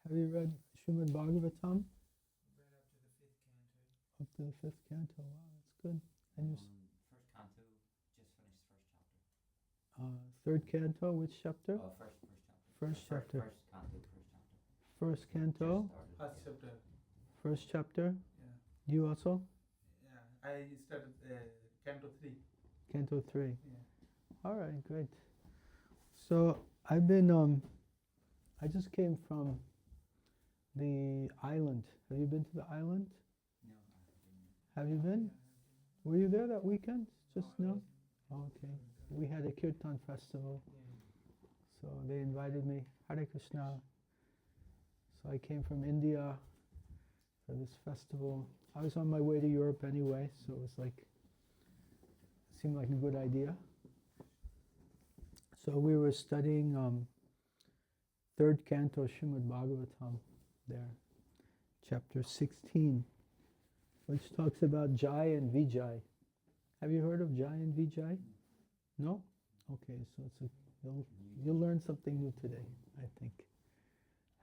Have you read Srimad Bhagavatam? Read up to the 5th canto. Up to the 5th canto. Wow, that's good. And you First canto, just finished first chapter. 3rd canto, which chapter? First chapter. First chapter. First canto, first chapter. First canto. First chapter. First chapter. Yeah. You also? Yeah. I started canto 3. Canto 3. Yeah. All right, great. So I've been. I just came from the island. Have you been to the island? No, I haven't. Have you been? Were you there that weekend? Just no? Oh, okay. We had a kirtan festival, so they invited me. Hare Krishna. So I came from India for this festival. I was on my way to Europe anyway, so it was like, seemed like a good idea. So we were studying 3rd canto Srimad Bhagavatam there, chapter 16, which talks about Jai and Vijay. Have you heard of Jai and Vijay? No? Okay, so it's you'll learn something new today, I think.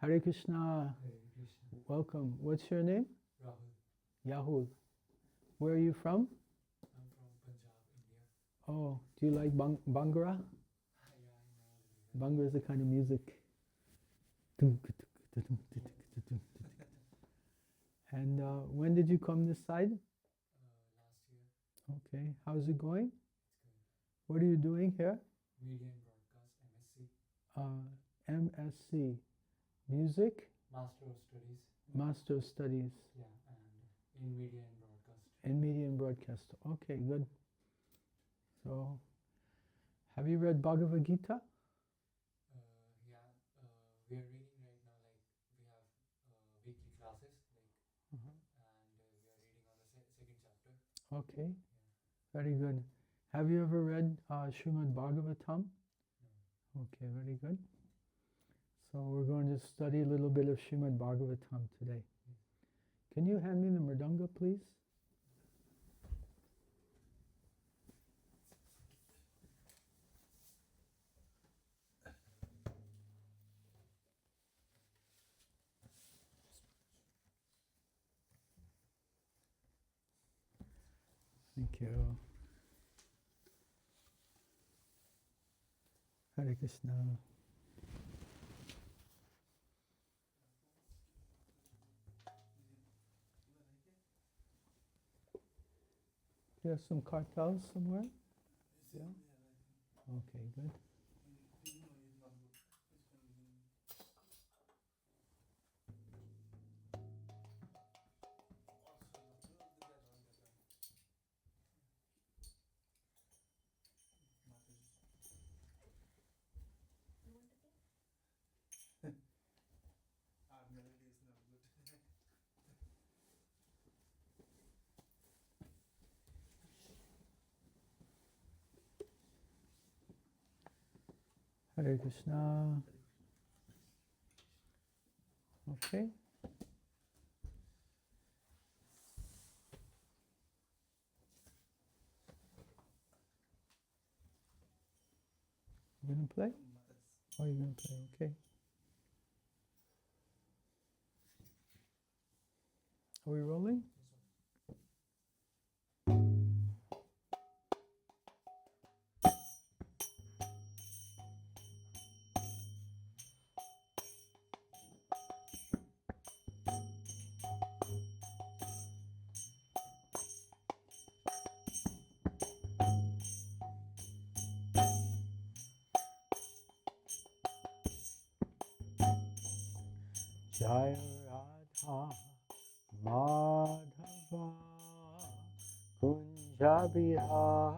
Hare Krishna. Hare Krishna. Welcome. What's your name? Rahul. Yahul. Where are you from? I'm from Punjab, India. Oh, do you like Bhangra? Yeah, I know. Bhangra is a kind of music. And when did you come this side? Last year. Okay, how's it going? It's good. What are you doing here? Media and Broadcast, MSc. MSc. Music? Master of Studies. Master of Studies. Yeah, and in Media and Broadcast. In Media and Broadcast. Okay, good. So, have you read Bhagavad Gita? Yeah, we are reading right now, like, we have weekly classes, like, and we are reading on the second chapter. Okay, Yeah. very good. Have you ever read Srimad Bhagavatam? No. Okay, very good. So we're going to study a little bit of Srimad Bhagavatam today. Can you hand me the mridanga, please? Thank you. Hare Krishna. Do you have some cartels somewhere? Yeah. Okay, good. Melody is not good. Hare Krishna. Okay. You gonna play? Oh, you're gonna play. Okay. Are we rolling? Jaya Radha Madhava Kunja Bihari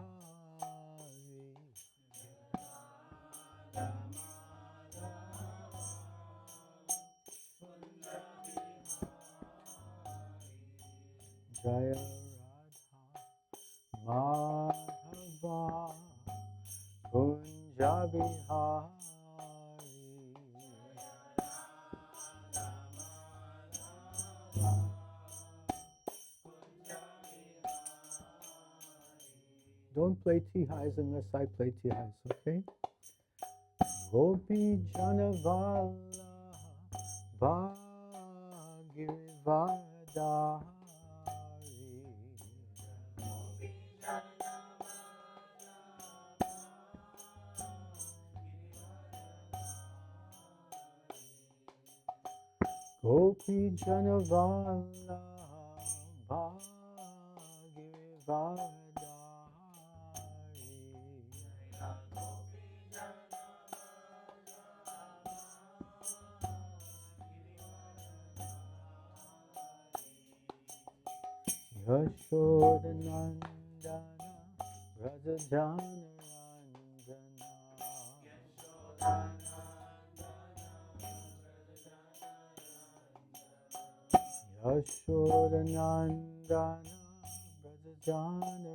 Jaya Radha Madhava Kunja Bihari Don't play T-highs unless I play T-highs, okay? Gopi Janavala Gopi Janavallabha Girivardhari Yashodanandana Rajajana Yashodanandana Rajajana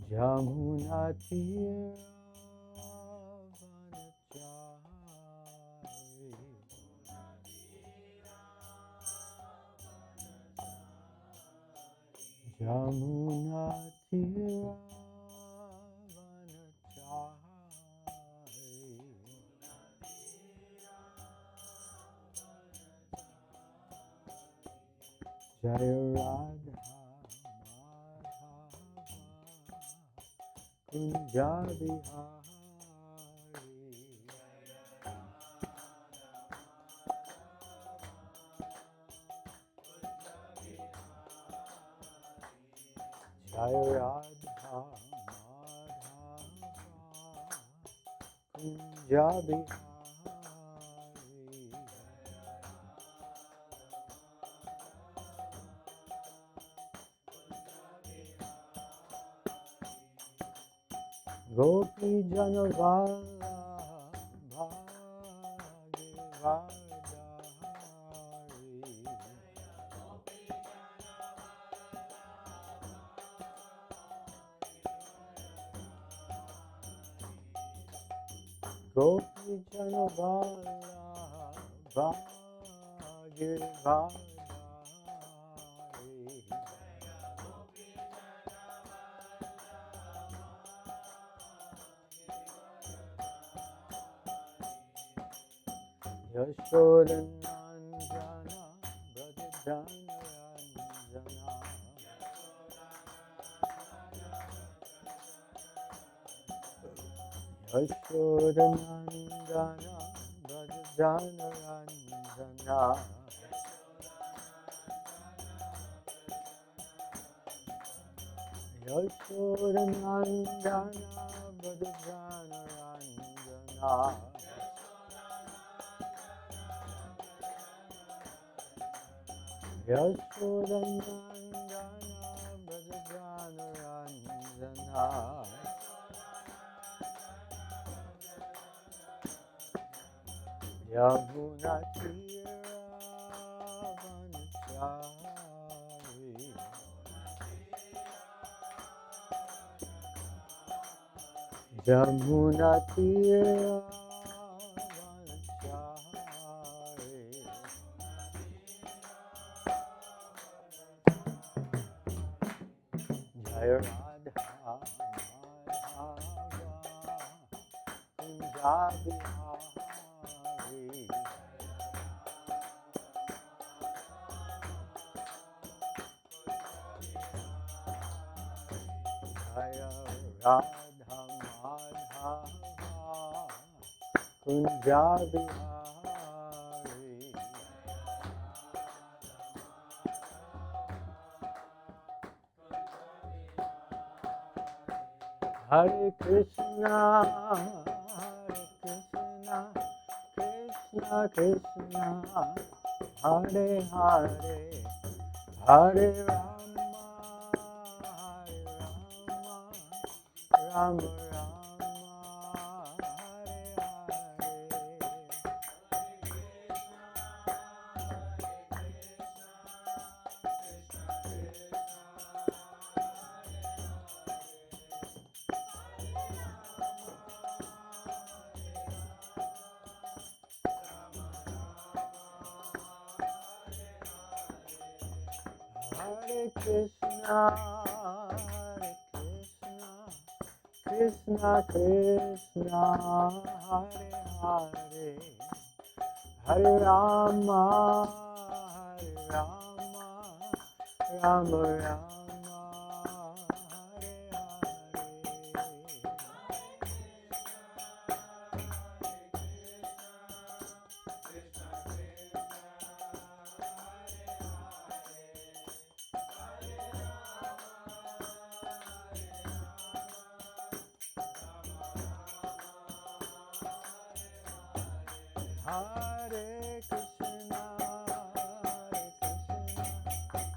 Jamuna Jamuna Tira Jaya Radha Madhava Kunja Bihari Jaya Radha Madhava Kunja Bihari Gopi Janavallabha Girivardhari Gopi Janavallabha Girivardhari Yashodanandana Brajajana Yashodanandana Brajajana Yashodanandana Brajajana Yashodanandana Brajajana Yamuna Tiravanachari Yamuna Tiravanachari Jaya Radha Madhava Kunja Bihari Jaya Radha Madhava Kunja Bihari Hare Krishna Krishna Krishna Hare Hare Hare Rama Rama Hare Krishna Krishna Krishna, Hare Hare, Hare Rama, Rama Rama, Hare Hare Krishna,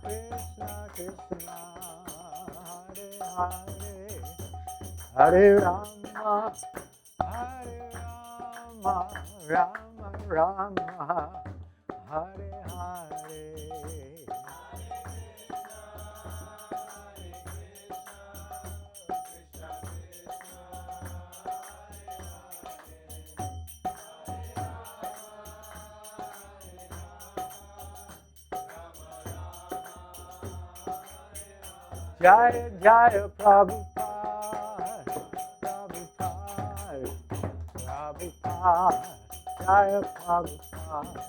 Krishna Krishna, Hare Hare, Hare Rama, Rama Rama, Hare Hare. Jaya Jaya Prabhupada, Prabhupada, Prabhupada, Jaya Prabhupada.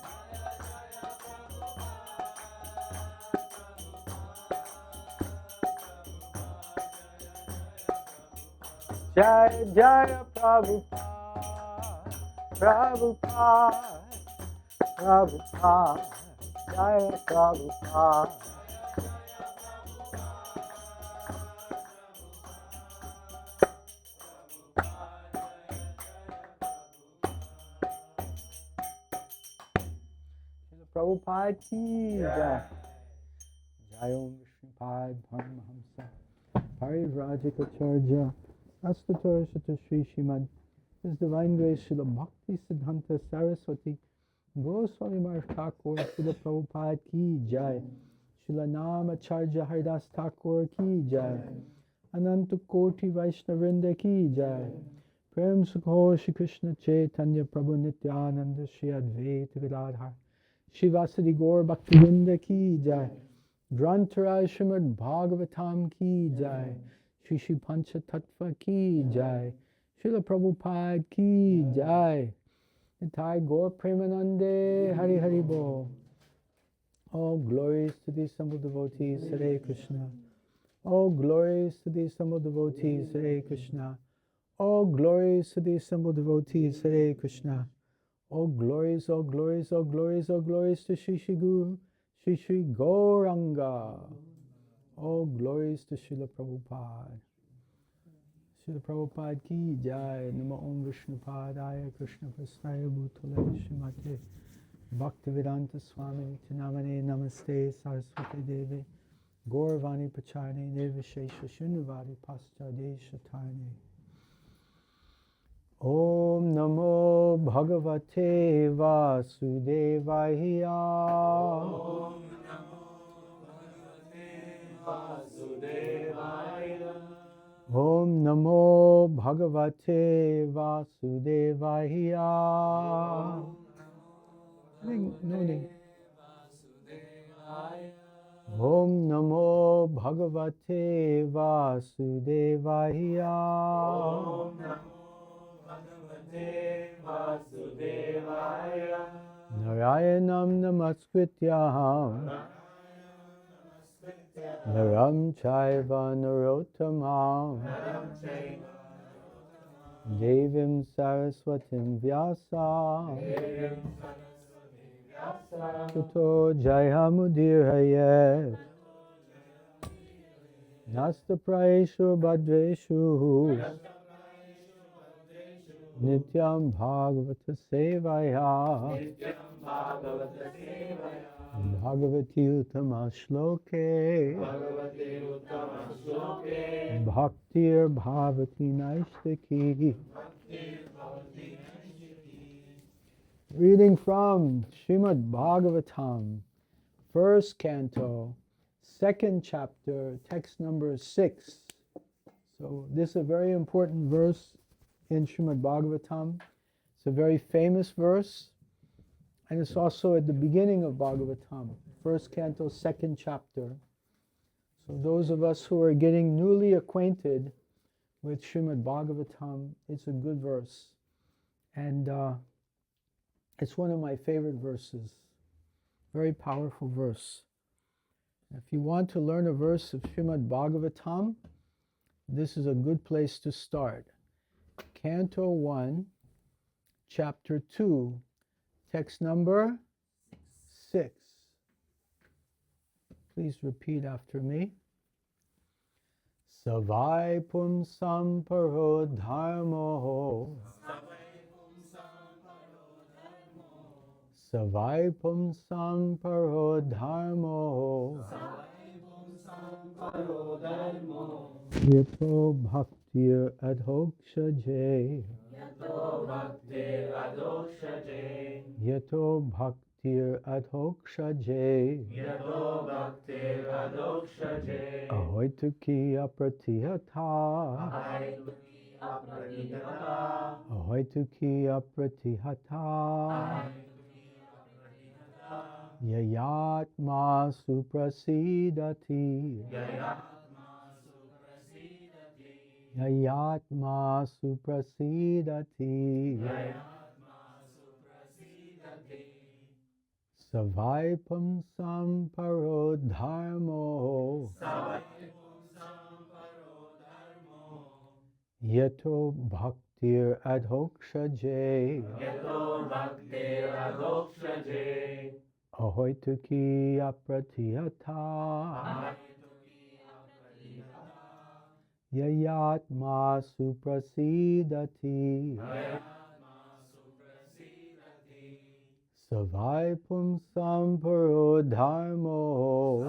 Jaya Jaya Prabhupada, Prabhupada, Prabhupada, Jaya Prabhupada. Prabhupada ki jai. Jai Om Vishnupad Paramahamsa Parivrajikacharya Astator Shata Shri Shrimad His Divine Grace Srila Bhakti Siddhanta Saraswati Goswami Maharaj Thakur Srila Prabhupada ki jai. Srila Namacharya Haridas Thakur ki jai. Ananta Koti Vaishnavrinda ki jai. Prem Sukho Shri Krishna Chaitanya Prabhu Nityananda Shri Advaita Gadadhar Shivasadi Gaur Bhaktivinoda ki jai. Grantaraj Srimad Bhagavatam ki jai. Shri Shri Pancha Tattva ki jai. Srila Prabhupada ki jai. Nitai Gaur Premanande Hari Hari Bo. All glories to the assembled devotees, Hare Krishna. All glories to the assembled devotees, Hare Krishna. All glories to the assembled devotees, Hare Krishna. All glories, all glories, all glories, all glories to Shri Shri Guru, Shri Shri Gauranga. All glories to Srila Prabhupada. Srila Prabhupada ki jai. Nama Om Vishnupadaya Krishna Prasthaya Bhutale Srimate Bhaktivedanta Swami Tinamane Namaste Saraswati Devi Gauravani Pacharne Nirvishesha Shunyavadi Paschade Shatarne. Om Namo Bhagavate Vasudevaya. Om Namo Bhagavate Vasudevaya. Om Namo Bhagavate Vasudevaya. Om Namo Bhagavate Vasudevaya. Om Namo Bhagavate Vasudevaya. Narayanam Namaskrityam Naram Chaiva Narottamam Devim Saraswatim Vyasa Tato Jayamudirayet Nasta Praeshu Bhadreshu Nityam Bhagavata Sevaya Bhagavati Uttama Shloke Bhaktir Bhavati Naishtaki. Reading from Srimad Bhagavatam, first canto, second chapter, text number 6. So this is a very important verse in Srimad Bhagavatam. It's a very famous verse, and it's also at the beginning of Bhagavatam, first canto, second chapter. So those of us who are getting newly acquainted with Srimad Bhagavatam. It's a good verse. And it's one of my favorite verses. Very powerful verse. If you want to learn a verse of Srimad Bhagavatam, this is a good place to start. Canto 1, Chapter 2, text number 6. Please repeat after me. Savai pumsam paro dharmo. Savai pumsam paro dharmo. Yato bhaktir adhokshaje. Yato bhaktir adhokshaje. Ahoituki apratihata. Ahoituki apratihata. Yayatma suprasidati. Yayatma suprasidati. Savai pumsam paro dharmo. Yato bhaktir adhokshaje. Ahoituki apratihata. Yayatma suprasidati. Savai pumsam paro dharmo.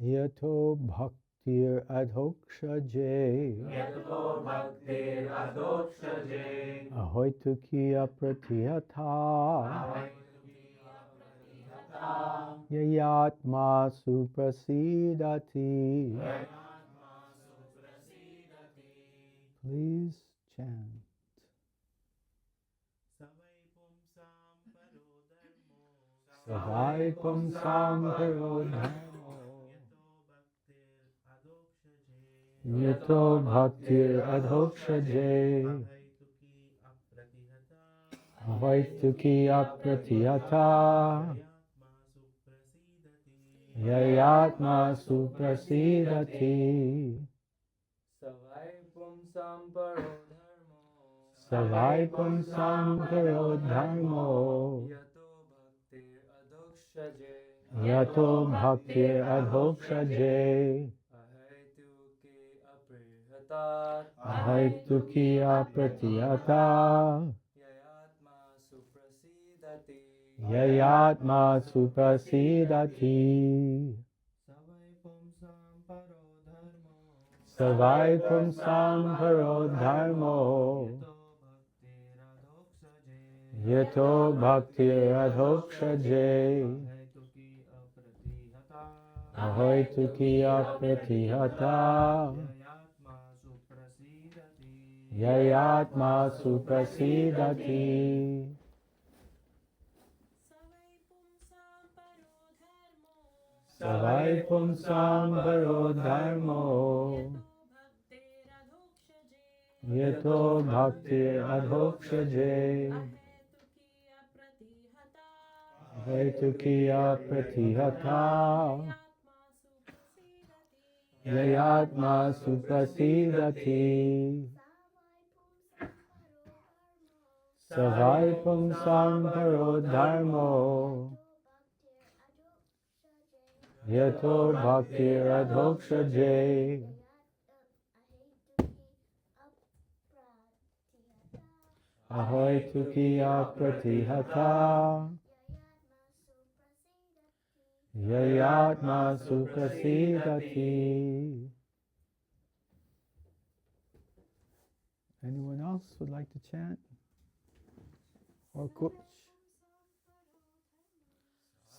Yato bhaktir adhokshaje. Ahoituki apratihata. Yayatma suprasidati. Please chant. Savai pumsam paro dharmo. Yato bhaktir adhokshaje. Ahoituki apratihata. Yayatma suprasidati. Savai pumsam paro dharmo. Savai pumsam paro dharmo. Yato bhaktir adhokshaje. Ahoituki apratihata. Yayatma suprasidati. Savai pumsam paro dharmo. Yato bhaktir adhokshaje. Ahoituki apratihata. Yayatma suprasidati. Savai pumsam paro dharmo. Yato bhaktir adhokshaje. Ahoituki apratihata. Yayatma suprasidati. Savai pumsam paro dharmo. Yato bhaktir adhokshaje. Ahoituki apratihata. Yayatma suprasidati. Anyone else would like to chant? Or coach?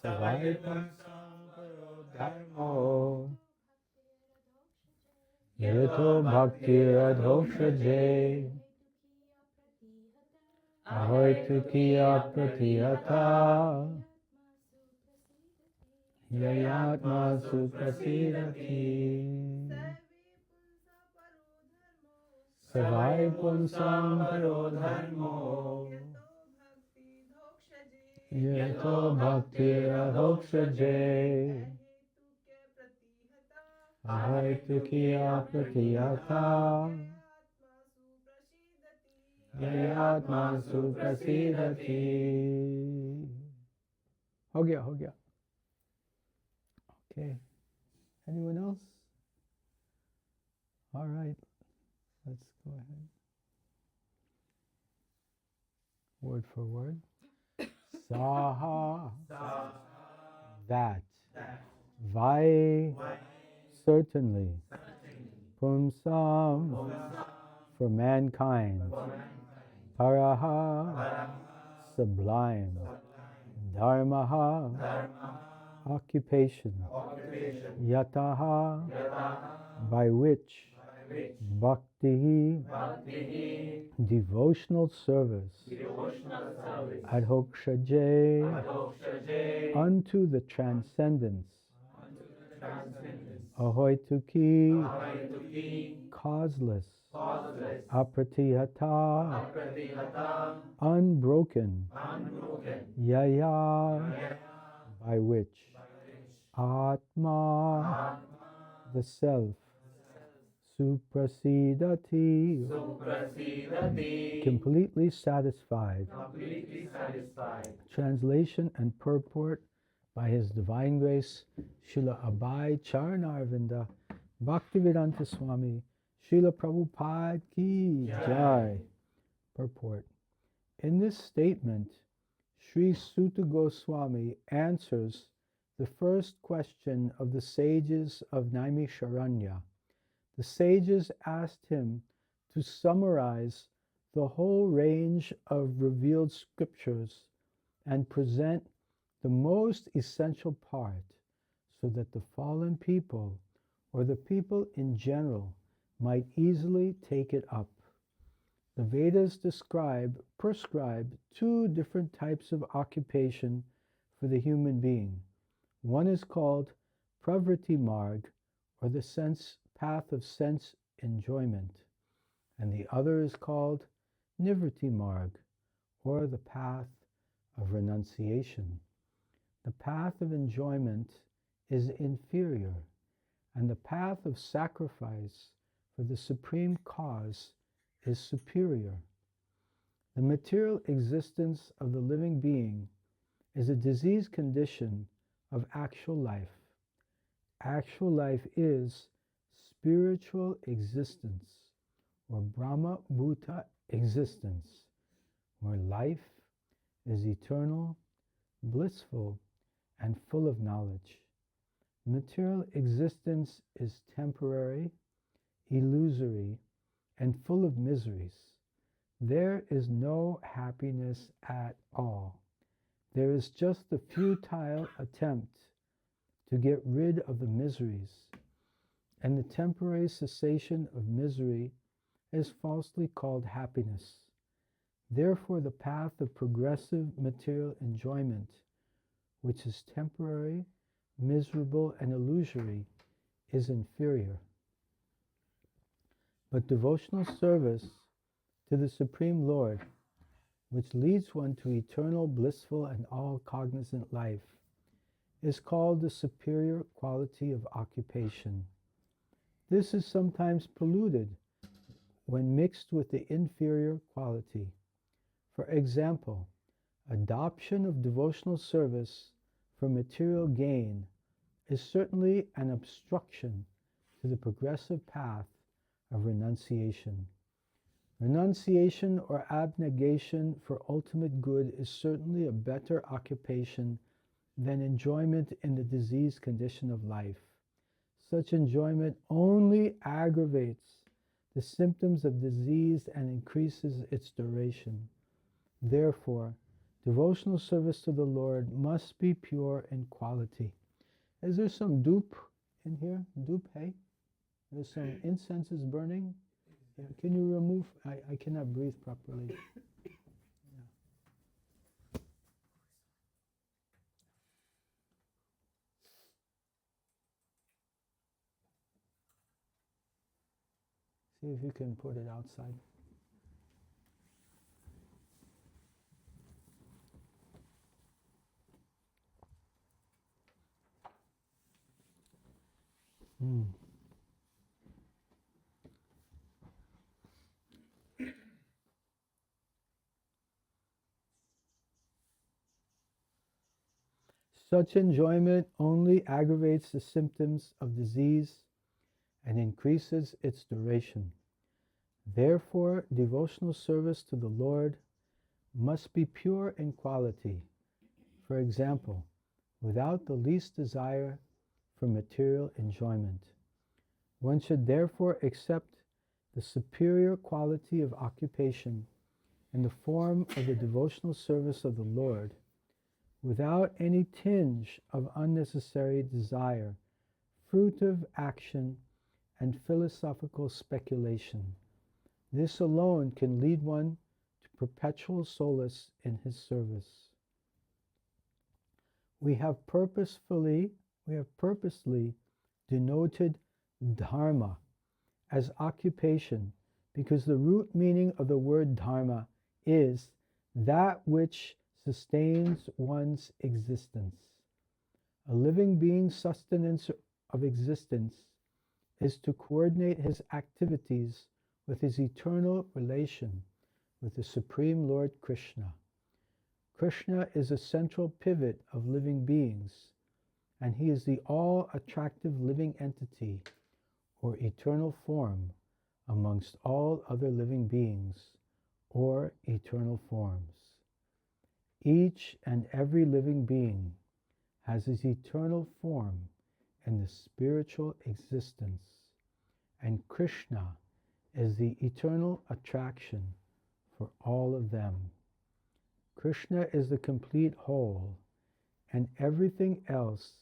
Savai pumsam paro dharmo. Yato bhaktir adhokshaje. Ahoituki apratihata. Yayatma suprasidati. Savai punsam paro dharmo. Yato bhakti adhokshaje. Ahaitu kiya pratiyata. Yayatma suprasidati. Ho gaya, ho gaya. Okay. Anyone else? All right. Let's go ahead. Word for word. Saha. That. Vai. Certainly. Pumsam. For mankind. Paraha. Sublime. Dharmaha. Occupation. Yataha. By which. Bhakti. Devotional service. Adhokshaje. Unto the transcendence. Ahoituki. Causeless. Apratihata. Unbroken. Yaya. By which. Atma. The self. Suprasidati. Completely satisfied. Translation and purport by His Divine Grace, Srila Abhay Charanarvinda, Bhaktivedanta Swami, Srila Prabhupada Ki Jai. Purport. In this statement, Sri Suta Goswami answers the first question of the sages of Naimisharanya. The sages asked him to summarize the whole range of revealed scriptures and present the most essential part so that the fallen people or the people in general might easily take it up. The Vedas prescribe two different types of occupation for the human being. One is called Pravriti Marg, or the path of sense enjoyment, and the other is called Nivriti Marg, or the path of renunciation. The path of enjoyment is inferior, and the path of sacrifice for the supreme cause is superior. The material existence of the living being is a diseased condition of actual life. Actual life is spiritual existence, or Brahma Bhuta existence, where life is eternal, blissful, and full of knowledge. Material existence is temporary, illusory, and full of miseries. There is no happiness at all. There is just a futile attempt to get rid of the miseries, and the temporary cessation of misery is falsely called happiness. Therefore, the path of progressive material enjoyment, which is temporary, miserable, and illusory, is inferior. But devotional service to the Supreme Lord, which leads one to eternal, blissful, and all-cognizant life, is called the superior quality of occupation. This is sometimes polluted when mixed with the inferior quality. For example, adoption of devotional service for material gain is certainly an obstruction to the progressive path of renunciation. Renunciation or abnegation for ultimate good is certainly a better occupation than enjoyment in the diseased condition of life. Such enjoyment only aggravates the symptoms of disease and increases its duration. Therefore, devotional service to the Lord must be pure in quality. Is there some dupe in here? Dupe, hey? There's some incense is burning. Yeah, can you remove? I cannot breathe properly. Yeah. See if you can put it outside. Mm. Such enjoyment only aggravates the symptoms of disease and increases its duration. Therefore, devotional service to the Lord must be pure in quality. For example, without the least desire for material enjoyment. One should therefore accept the superior quality of occupation in the form of the devotional service of the Lord, without any tinge of unnecessary desire, fruitive action, and philosophical speculation. This alone can lead one to perpetual solace in his service. We have purposely denoted dharma as occupation because the root meaning of the word dharma is that which sustains one's existence. A living being's sustenance of existence is to coordinate his activities with his eternal relation with the Supreme Lord Krishna. Krishna is a central pivot of living beings, and he is the all-attractive living entity, or eternal form, amongst all other living beings, or eternal forms. Each and every living being has his eternal form in the spiritual existence, and Krishna is the eternal attraction for all of them. Krishna is the complete whole, and everything else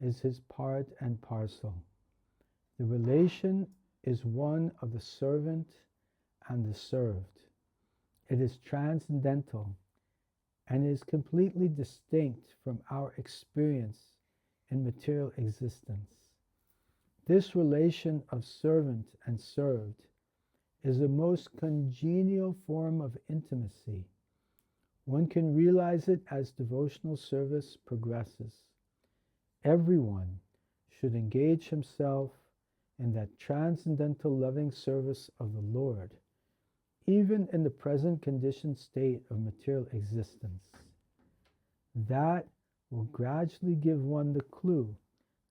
is his part and parcel. The relation is one of the servant and the served. It is transcendental and is completely distinct from our experience in material existence. This relation of servant and served is the most congenial form of intimacy. One can realize it as devotional service progresses. Everyone should engage himself in that transcendental loving service of the Lord, even in the present conditioned state of material existence. That will gradually give one the clue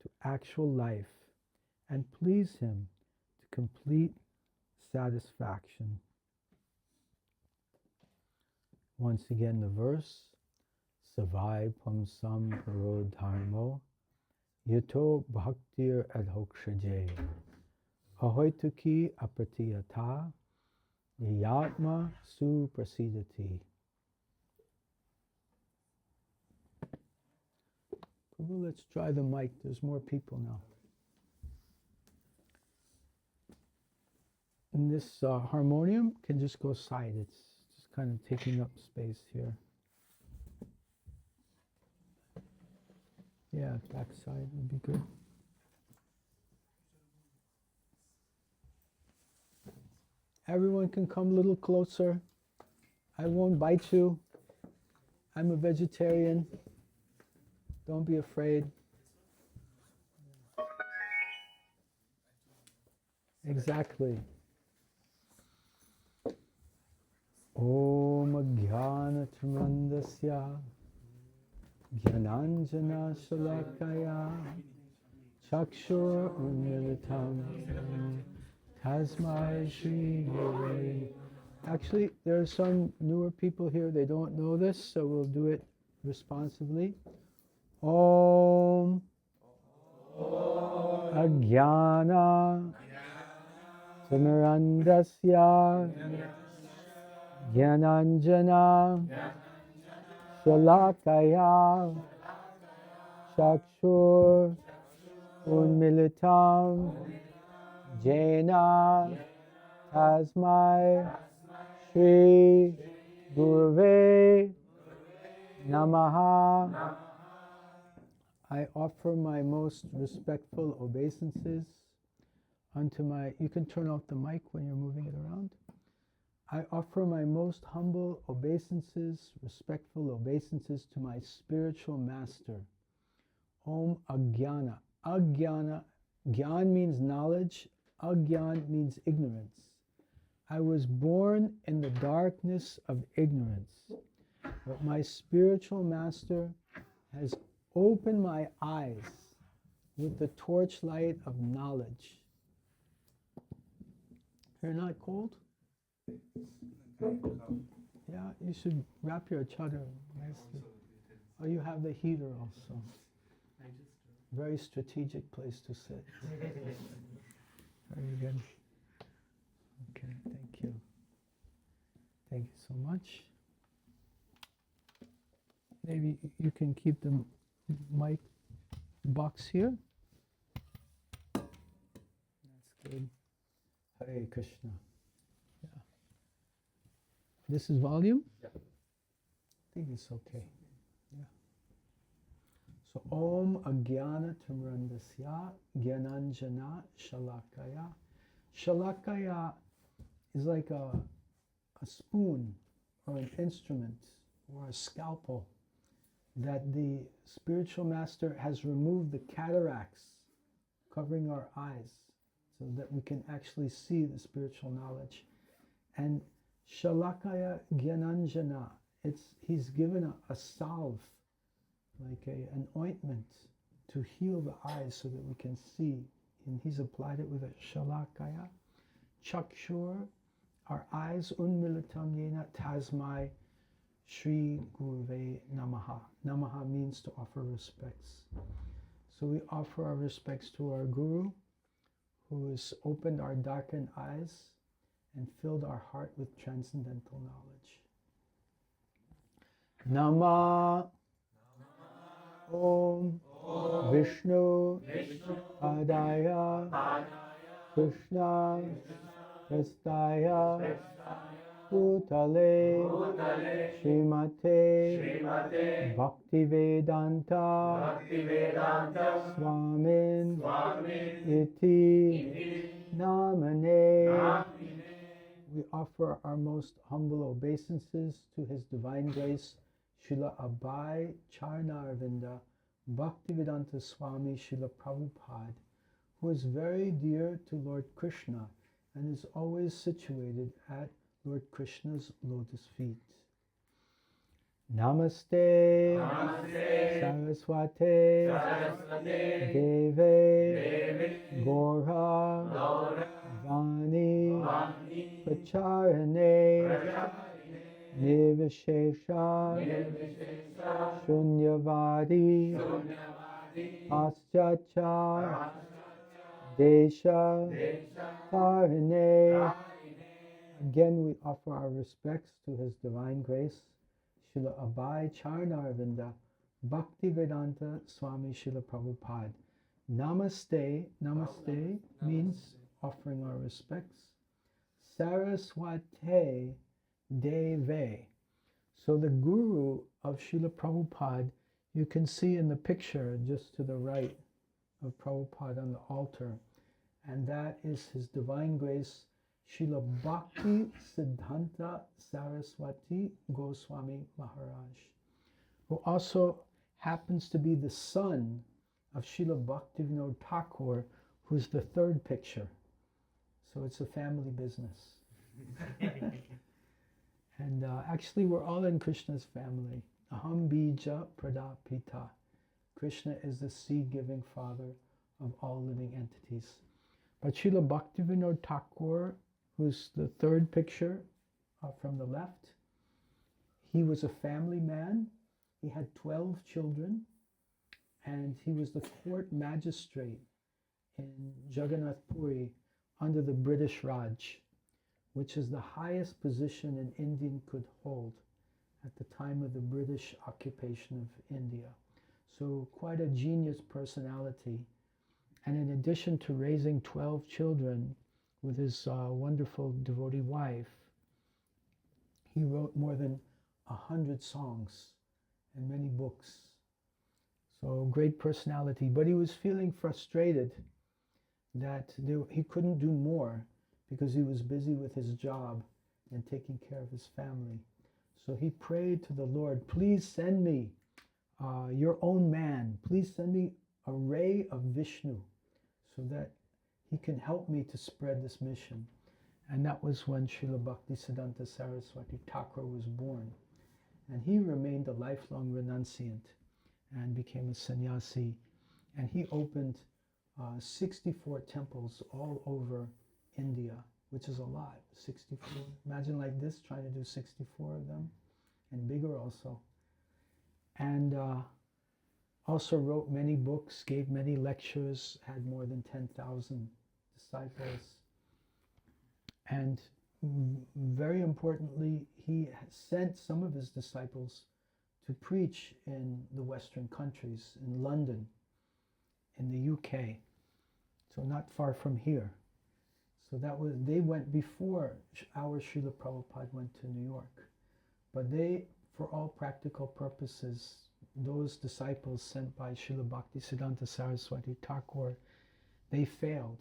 to actual life and please him to complete satisfaction. Once again, the verse, Savai Pamsam Paro Dharmo Yato Bhaktir Adhokshaje Ahoituki Apratiyata Yatma Suprasidati. Well, let's try the mic. There's more people now. And this harmonium can just go side. It's just kind of taking up space here. Yeah, back side would be good. Everyone can come a little closer. I won't bite you. I'm a vegetarian. Don't be afraid. Exactly. Om Jnana Tramandasya Jnananjana Shalakaya Chakshur Unmilitam Tasmai Shri Gurave. Actually, there are some newer people here, they don't know this, so we'll do it responsively. Om Ajnana Tamarandasya Jnananjana Shalakaya Chakshur Unmilitam Jena Tasmai Shri Gurave Namaha. I offer my most respectful obeisances unto my, you can turn off the mic when you're moving it around. I offer my most humble obeisances, respectful obeisances to my spiritual master. Om Agyana. Agyana, Gyan means knowledge, Agyan means ignorance. I was born in the darkness of ignorance, but my spiritual master has opened my eyes with the torchlight of knowledge. You're not cold? Yeah, you should wrap your chadar nicely. Oh, you have the heater also. Very strategic place to sit. Very good. Okay, thank you. Thank you so much. Maybe you can keep the mic box here. That's good. Hare Krishna. Yeah. This is volume? Yeah. I think it's okay. Yeah. So Om Agyana Tamrandasya Gyananjana Shalakaya. Shalakaya is like a spoon or an instrument or a scalpel that the spiritual master has removed the cataracts covering our eyes so that we can actually see the spiritual knowledge. And Shalakaya Gyananjana, he's given a salve, like an ointment to heal the eyes so that we can see. And he's applied it with a Shalakaya. Chakshur, our eyes, Unmilitam Yena Tasmai Shri Guruve Namaha. Namaha means to offer respects. So we offer our respects to our Guru, who has opened our darkened eyes and filled our heart with transcendental knowledge. Nama Om Vishnu Padaya Krishna Prastaya Bhutale Srimate Bhaktivedanta Swamin Iti Namane. We offer our most humble obeisances to His Divine Grace, Srila Abhay Charnarvinda Bhaktivedanta Swami Srila Prabhupada, who is very dear to Lord Krishna and is always situated at Lord Krishna's lotus feet. Namaste, Saraswate, Deve, Gora, Vani, Pacharane, Nivishesha, Shunyavadi, Paschacha, Desha, Tarine. Again, we offer our respects to His Divine Grace, Srila Abhay Charnarvinda Bhaktivedanta Swami Srila Prabhupada. Namaste, namaste means offering our respects. Saraswate Deve. So the Guru of Srila Prabhupada, you can see in the picture just to the right of Prabhupada on the altar. And that is His Divine Grace, Srila Bhakti Siddhanta Saraswati Goswami Maharaj, who also happens to be the son of Srila Bhaktivinoda Thakur, who's the third picture. So it's a family business. And actually we're all in Krishna's family. Aham bija pradapita. Krishna is the seed-giving father of all living entities. But Srila Bhaktivinoda Thakur, who's the third picture from the left, he was a family man. He had 12 children, and he was the court magistrate in Jagannath Puri under the British Raj, which is the highest position an Indian could hold at the time of the British occupation of India. So quite a genius personality. And in addition to raising 12 children with his wonderful devotee wife, he wrote more than 100 songs and many books. So great personality. But he was feeling frustrated that he couldn't do more because he was busy with his job and taking care of his family. So he prayed to the Lord, please send me your own man. Please send me a ray of Vishnu so that he can help me to spread this mission. And that was when Srila Bhaktisiddhanta Saraswati Thakur was born. And he remained a lifelong renunciant and became a sannyasi. And he opened 64 temples all over India, which is a lot, 64. Imagine like this, trying to do 64 of them, and bigger also. And also wrote many books, gave many lectures, had more than 10,000 disciples. And very importantly, he sent some of his disciples to preach in the Western countries, in London, in the UK, so not far from here. So they went before our Srila Prabhupada went to New York. But they, for all practical purposes, those disciples sent by Srila Bhaktisiddhanta Saraswati Thakur, they failed.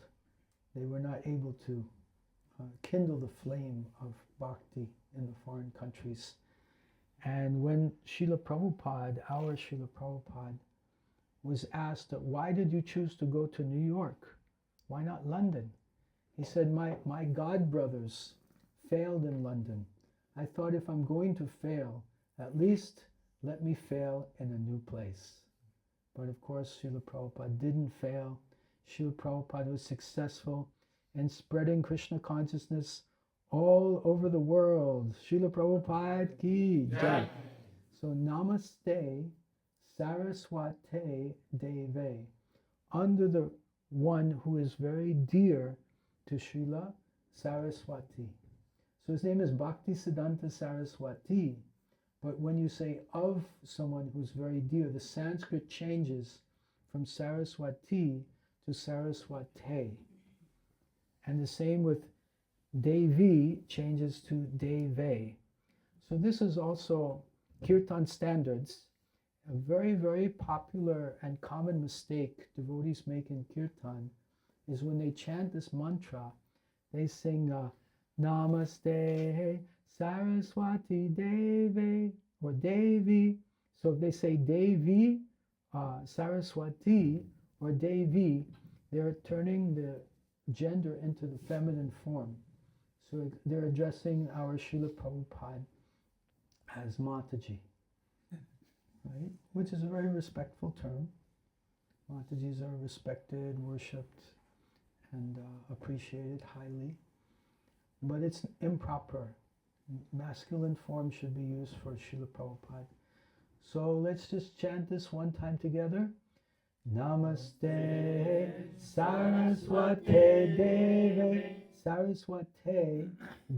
They were not able to kindle the flame of bhakti in the foreign countries. And when Srila Prabhupada, our Srila Prabhupada, was asked, why did you choose to go to New York? Why not London? He said, my god brothers failed in London. I thought if I'm going to fail, at least let me fail in a new place. But of course, Srila Prabhupada didn't fail. Srila Prabhupada was successful in spreading Krishna consciousness all over the world. Srila Prabhupada ki jai. So namaste Saraswate Deve, under the one who is very dear to Srila Saraswati. So his name is Bhaktisiddhanta Saraswati, but when you say of someone who's very dear, the Sanskrit changes from Saraswati to Saraswate. And the same with Devi changes to Deve. So this is also Kirtan standards. A very, very popular and common mistake devotees make in Kirtan is when they chant this mantra, they sing Namaste Saraswati Devi or Devi. So if they say Devi, Saraswati or Devi, they're turning the gender into the feminine form. So they're addressing our Srila Prabhupada as Mataji, right? Which is a very respectful term. Matajis are respected, worshipped, and appreciated highly. But it's improper. Masculine form should be used for Srila Prabhupada. So let's just chant this one time together. Namaste Saraswate Deve, Saraswate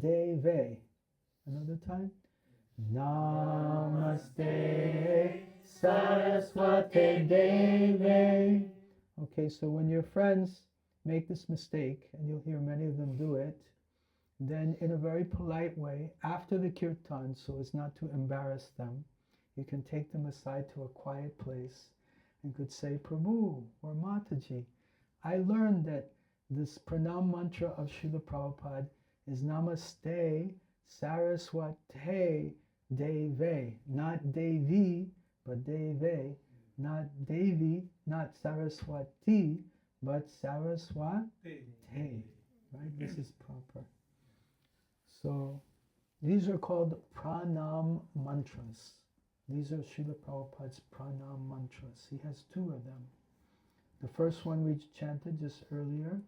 Deve. Another time. Namaste Saraswate Deve. Okay, so when your friends make this mistake, and you'll hear many of them do it, then in a very polite way, after the kirtan, so as not to embarrass them, you can take them aside to a quiet place and could say, Prabhu or Mataji, I learned that this pranam mantra of Srila Prabhupada is Namaste Saraswate Deve, not Devi, but Deve, not Devi, not Saraswati, but Saraswate. Right? This is proper. So these are called pranam mantras. These are Srila Prabhupada's pranam mantras. He has two of them. The first one we chanted just earlier,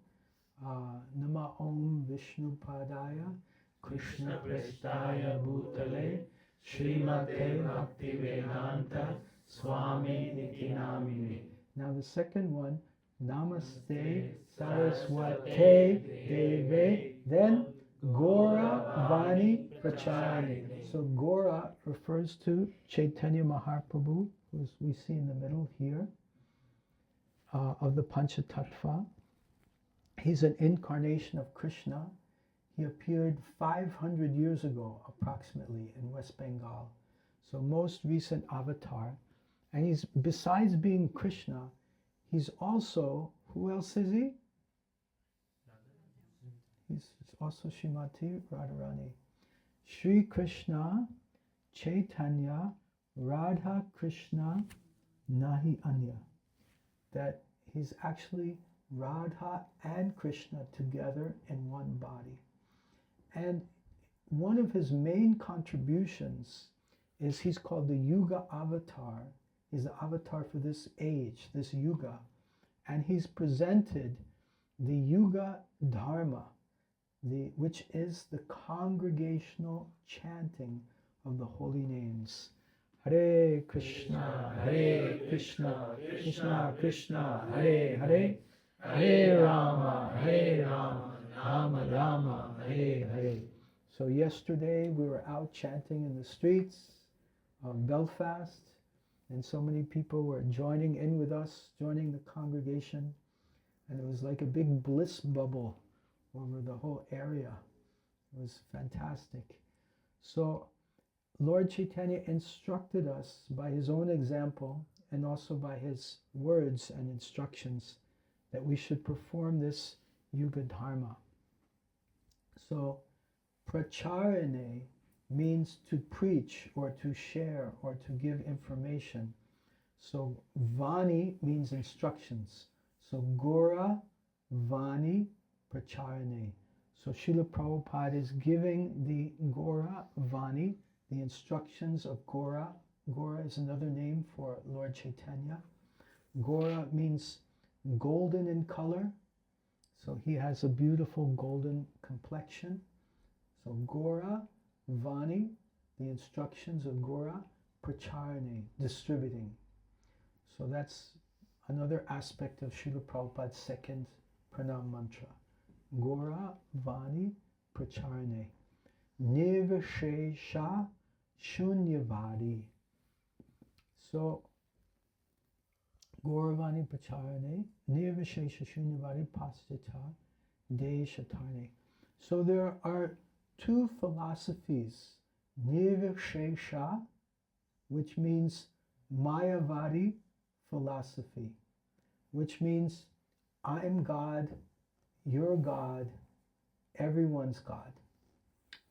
Nama Om Vishnu Padaya Krishna Prestaya Bhutale Srimate Bhakti Vedanta Swami Niti Namine. Now the second one, Namaste Saraswate Deve, then Gora Vani Pracharane. So Gora refers to Chaitanya Mahaprabhu, who we see in the middle here, of the Panchatattva. He's an incarnation of Krishna. He appeared 500 years ago, approximately, in West Bengal. So most recent avatar. And he's, besides being Krishna, he's also, who else is he? He's also Srimati Radharani. Sri Krishna, Chaitanya, Radha Krishna, Nahi Anya. That he's actually Radha and Krishna together in one body. And one of his main contributions is he's called the Yuga Avatar. He's the avatar for this age, this Yuga. And he's presented the Yuga Dharma, which is the congregational chanting of the holy names. Hare Krishna, Hare Krishna, Krishna Krishna, Hare Hare, Hare Rama, Rama Rama, Hare Hare. So yesterday we were out chanting in the streets of Belfast, and so many people were joining in with us, joining the congregation, and it was like a big bliss bubble over the whole area. It was fantastic. So Lord Chaitanya instructed us by his own example and also by his words and instructions that we should perform this Yuga Dharma. So pracharane means to preach or to share or to give information. So Vani means instructions. So Gora, Vani, Pracharane. So Srila Prabhupada is giving the Gora, Vani, the instructions of Gora. Gora is another name for Lord Chaitanya. Gora means golden in color. So he has a beautiful golden complexion. So Gora, Vani, the instructions of Gora, Pracharane, distributing. So that's another aspect of Srila Prabhupada's second pranam mantra. Gora, Vani, Pracharane. Nirvishesha Shunyavadi. So Gora, Vani, Pracharane, Nirvishesha Shunyavadi Pasthita Deshatarne. So there are two philosophies, Nirvishesha, which means Mayavadi philosophy, which means I'm God, you're God, everyone's God.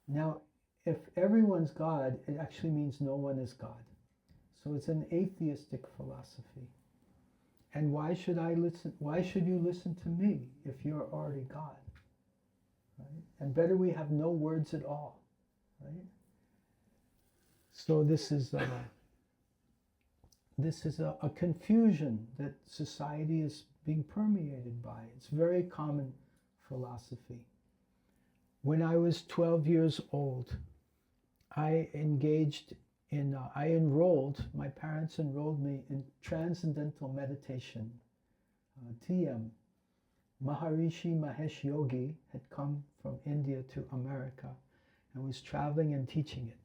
Now, if everyone's God, it actually means no one is God. So it's an atheistic philosophy. And why should I listen? Why should you listen to me if you're already God? Right? And better we have no words at all. Right? So this is a confusion that society is being permeated by. It's very common philosophy. When I was 12 years old, I enrolled, my parents enrolled me in Transcendental Meditation, TM. Maharishi Mahesh Yogi had come from India to America and was traveling and teaching it.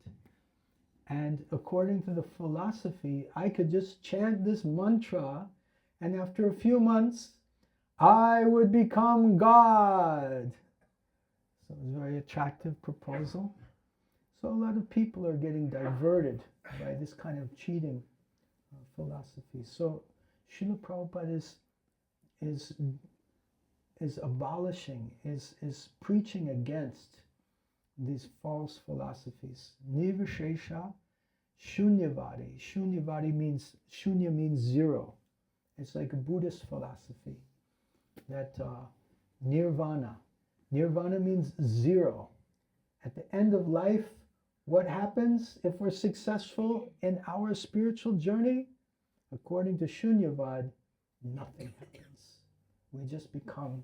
And according to the philosophy, I could just chant this mantra, and after a few months, I would become God. So it was a very attractive proposal. So a lot of people are getting diverted by this kind of cheating philosophy. So Srila Prabhupada is abolishing, is preaching against these false philosophies. Nirvishesha Shunyavadi. Shunyavadi means, Shunya means zero. It's like a Buddhist philosophy that nirvana. Nirvana means zero. At the end of life, what happens if we're successful in our spiritual journey? According to Shunyavad, nothing happens. We just become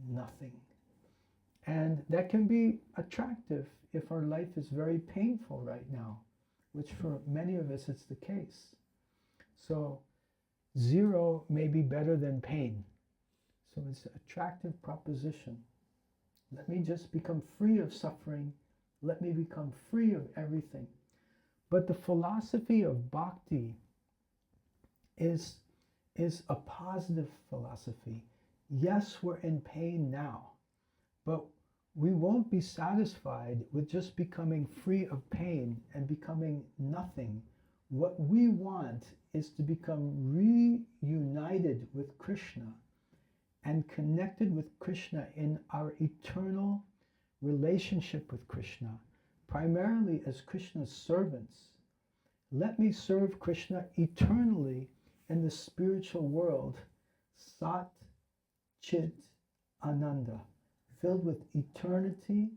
nothing. And that can be attractive if our life is very painful right now, which for many of us it's the case. So zero may be better than pain. So it's an attractive proposition. Let me just become free of suffering. Let me become free of everything. But the philosophy of bhakti is a positive philosophy. Yes, we're in pain now, but we won't be satisfied with just becoming free of pain and becoming nothing. What we want is to become reunited with Krishna and connected with Krishna in our eternal relationship with Krishna, primarily as Krishna's servants. Let me serve Krishna eternally in the spiritual world, Sat Chit Ananda, filled with eternity,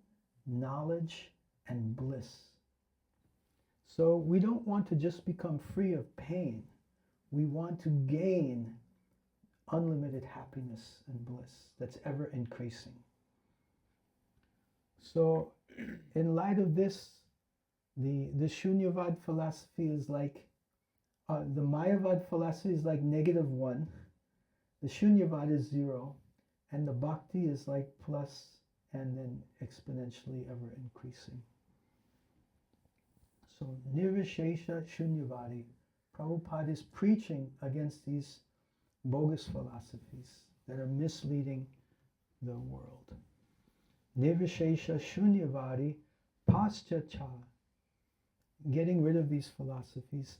knowledge, and bliss. So we don't want to just become free of pain. We want to gain unlimited happiness and bliss that's ever increasing. So in light of this, the Shunyavad philosophy is like, the Mayavad philosophy is like -1, the Shunyavad is 0, and the Bhakti is like plus and then exponentially ever increasing. So Nirvishesha Shunyavadi, Prabhupada is preaching against these bogus philosophies that are misleading the world. Nirvishesha Shunyavadi Paschacha, getting rid of these philosophies.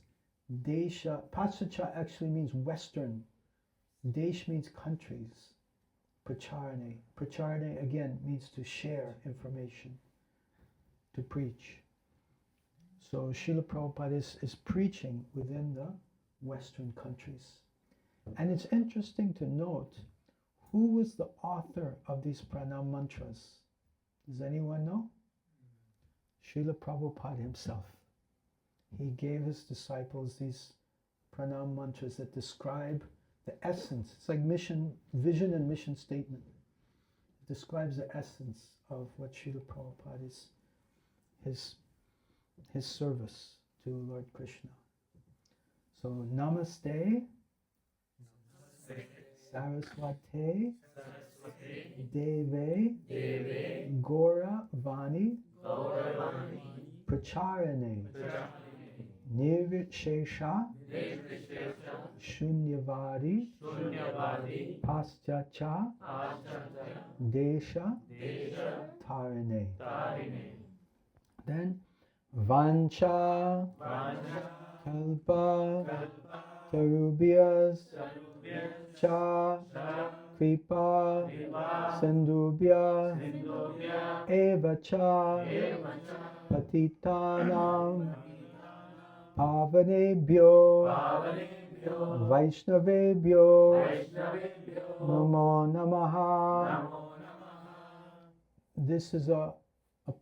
Desha, Paschacha actually means Western. Desh means countries. Pracharane. Pracharane again means to share information, to preach. So Srila Prabhupada is preaching within the Western countries. And it's interesting to note who was the author of these pranam mantras. Does anyone know? Srila Prabhupada himself. He gave his disciples these pranam mantras that describe the essence. It's like mission, vision and mission statement. It describes the essence of what Srila Prabhupada is, his service to Lord Krishna. So Namaste, Saraswate, Deve, Gora Vani, Pracharane, Nirvishesha, Shunyavadi, Paschacha, Desha, Tarine. Then Vancha, Kalpa, Tarubhyas, Cha, Kripa, Sindhubhya, Eva Cha, Patitanam, Pavanebhyo, Vaishnavebhyo, Namo Namaha. This is a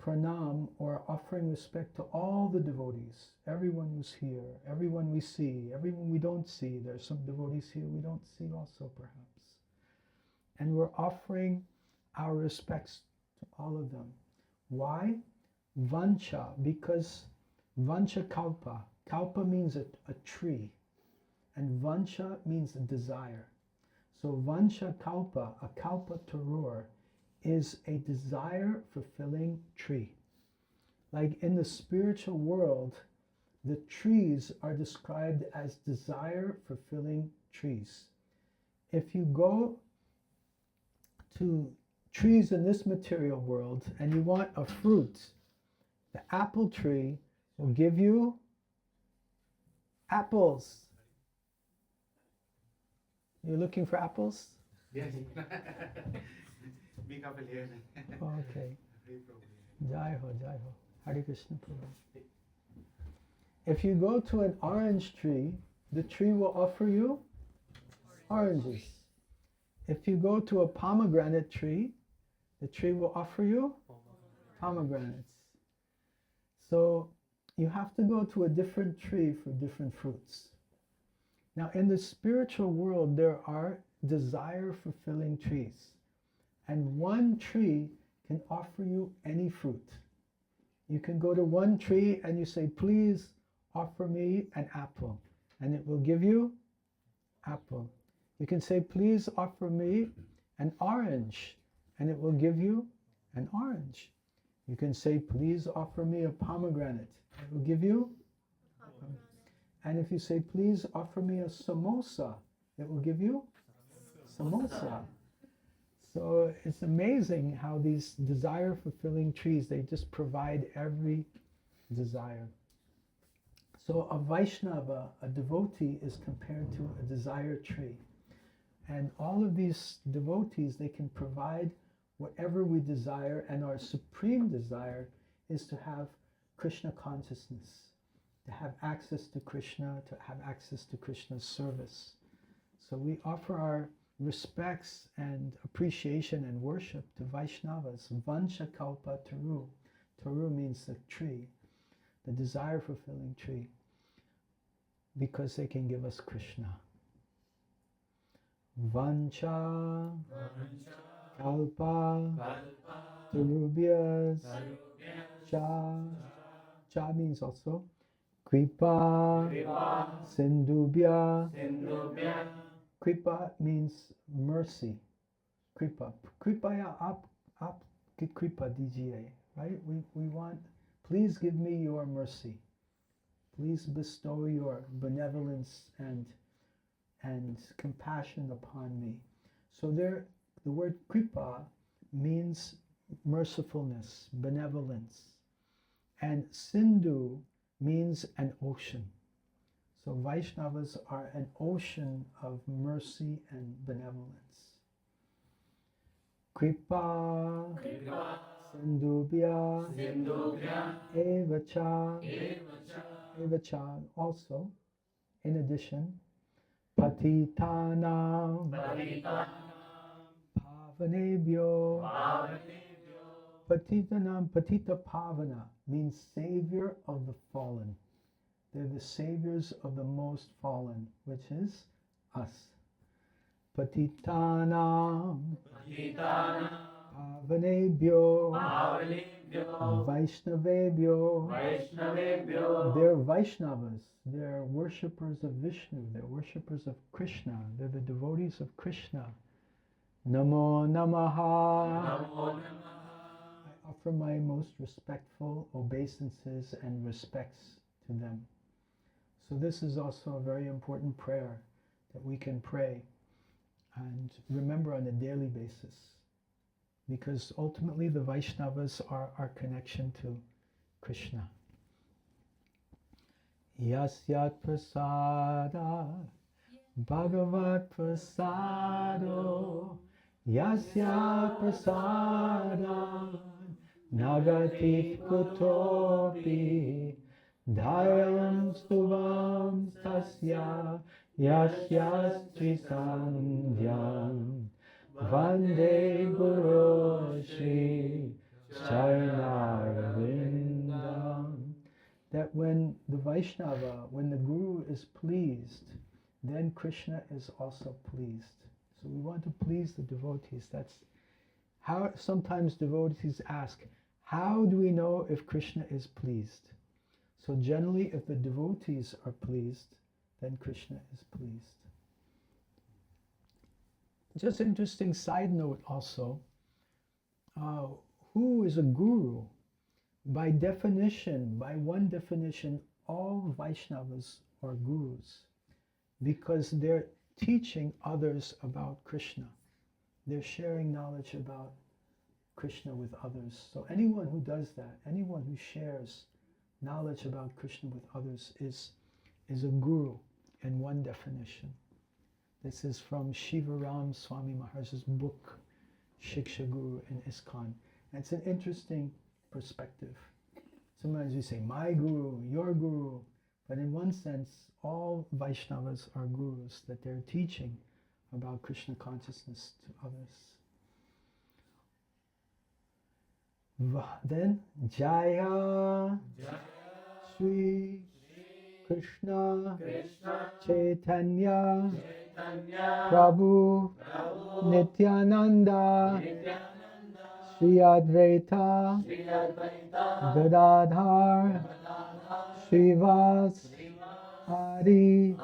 pranam or offering respect to all the devotees, everyone who's here, everyone we see, everyone we don't see. There's some devotees here we don't see also perhaps. And we're offering our respects to all of them. Why? Vancha, because Vancha kalpa. Kalpa means a tree, and Vancha means a desire. So Vancha kalpa, a kalpa tarur, is a desire fulfilling tree. Like in the spiritual world, the trees are described as desire fulfilling trees. If you go to trees in this material world and you want a fruit, the apple tree will give you apples. You're looking for apples? Yes. Big apple here. Okay. Jai ho, Jai ho. Hare Krishna Prabhu. If you go to an orange tree, the tree will offer you oranges. If you go to a pomegranate tree, the tree will offer you pomegranates. So you have to go to a different tree for different fruits. Now in the spiritual world, there are desire-fulfilling trees. And one tree can offer you any fruit. You can go to one tree and you say, please offer me an apple. And it will give you apple. You can say, please offer me an orange. And it will give you an orange. You can say, please offer me a pomegranate. It will give you. And if you say, please offer me a samosa, it will give you samosa. So it's amazing how these desire-fulfilling trees, they just provide every desire. So a Vaishnava, a devotee, is compared to a desire tree. And all of these devotees, they can provide whatever we desire, and our supreme desire is to have Krishna consciousness, to have access to Krishna, to have access to Krishna's service. So we offer our respects and appreciation and worship to Vaishnavas. Vansha kalpa taru. Taru means the tree, the desire fulfilling tree, because they can give us Krishna. Vancha kalpa tarubhyas cha. Cha means also kripa sindubhya. Kripa means mercy. Kripa. Kripaya aap ki kripa dijiye. Right? We want, please give me your mercy. Please bestow your benevolence and compassion upon me. So there, the word kripa means mercifulness, benevolence. And Sindhu means an ocean. So Vaishnavas are an ocean of mercy and benevolence. Kripa, Sindhubhya, Evacha, Evacha. Also, in addition, Patitanam, Pavanebhyo. Patitanam, Patita Pavana means savior of the fallen. They're the saviors of the most fallen, which is us. Patitanam, Pavanebhyo, Vaishnavebhyo. They're Vaishnavas. They're worshippers of Vishnu. They're worshippers of Krishna. They're the devotees of Krishna. Namo Namaha. I offer my most respectful obeisances and respects to them. So this is also a very important prayer that we can pray and remember on a daily basis, because ultimately the Vaishnavas are our connection to Krishna. Yasyat prasada bhagavat prasado, yasya prasada nagati kutopi dayam stuvam tasya yasyastri sandhyam vande guru shri charanarvindam. That when the Vaishnava, when the Guru is pleased, then Krishna is also pleased. So we want to please the devotees. That's how sometimes devotees ask, how do we know if Krishna is pleased? So generally, if the devotees are pleased, then Krishna is pleased. Just an interesting side note also, who is a guru? By definition, by one definition, all Vaishnavas are gurus because they're teaching others about Krishna. They're sharing knowledge about Krishna with others. So anyone who does that, anyone who shares knowledge about Krishna with others is a guru in one definition. This is from Shivaram Swami Maharaj's book, Shiksha Guru in ISKCON. And it's an interesting perspective. Sometimes we say, my guru, your guru. But in one sense, all Vaishnavas are gurus, that they're teaching about Krishna consciousness to others. Then, Jaya Sri Krishna Chaitanya Prabhu Nityananda Sri Advaita Gadadhar Srivas Adi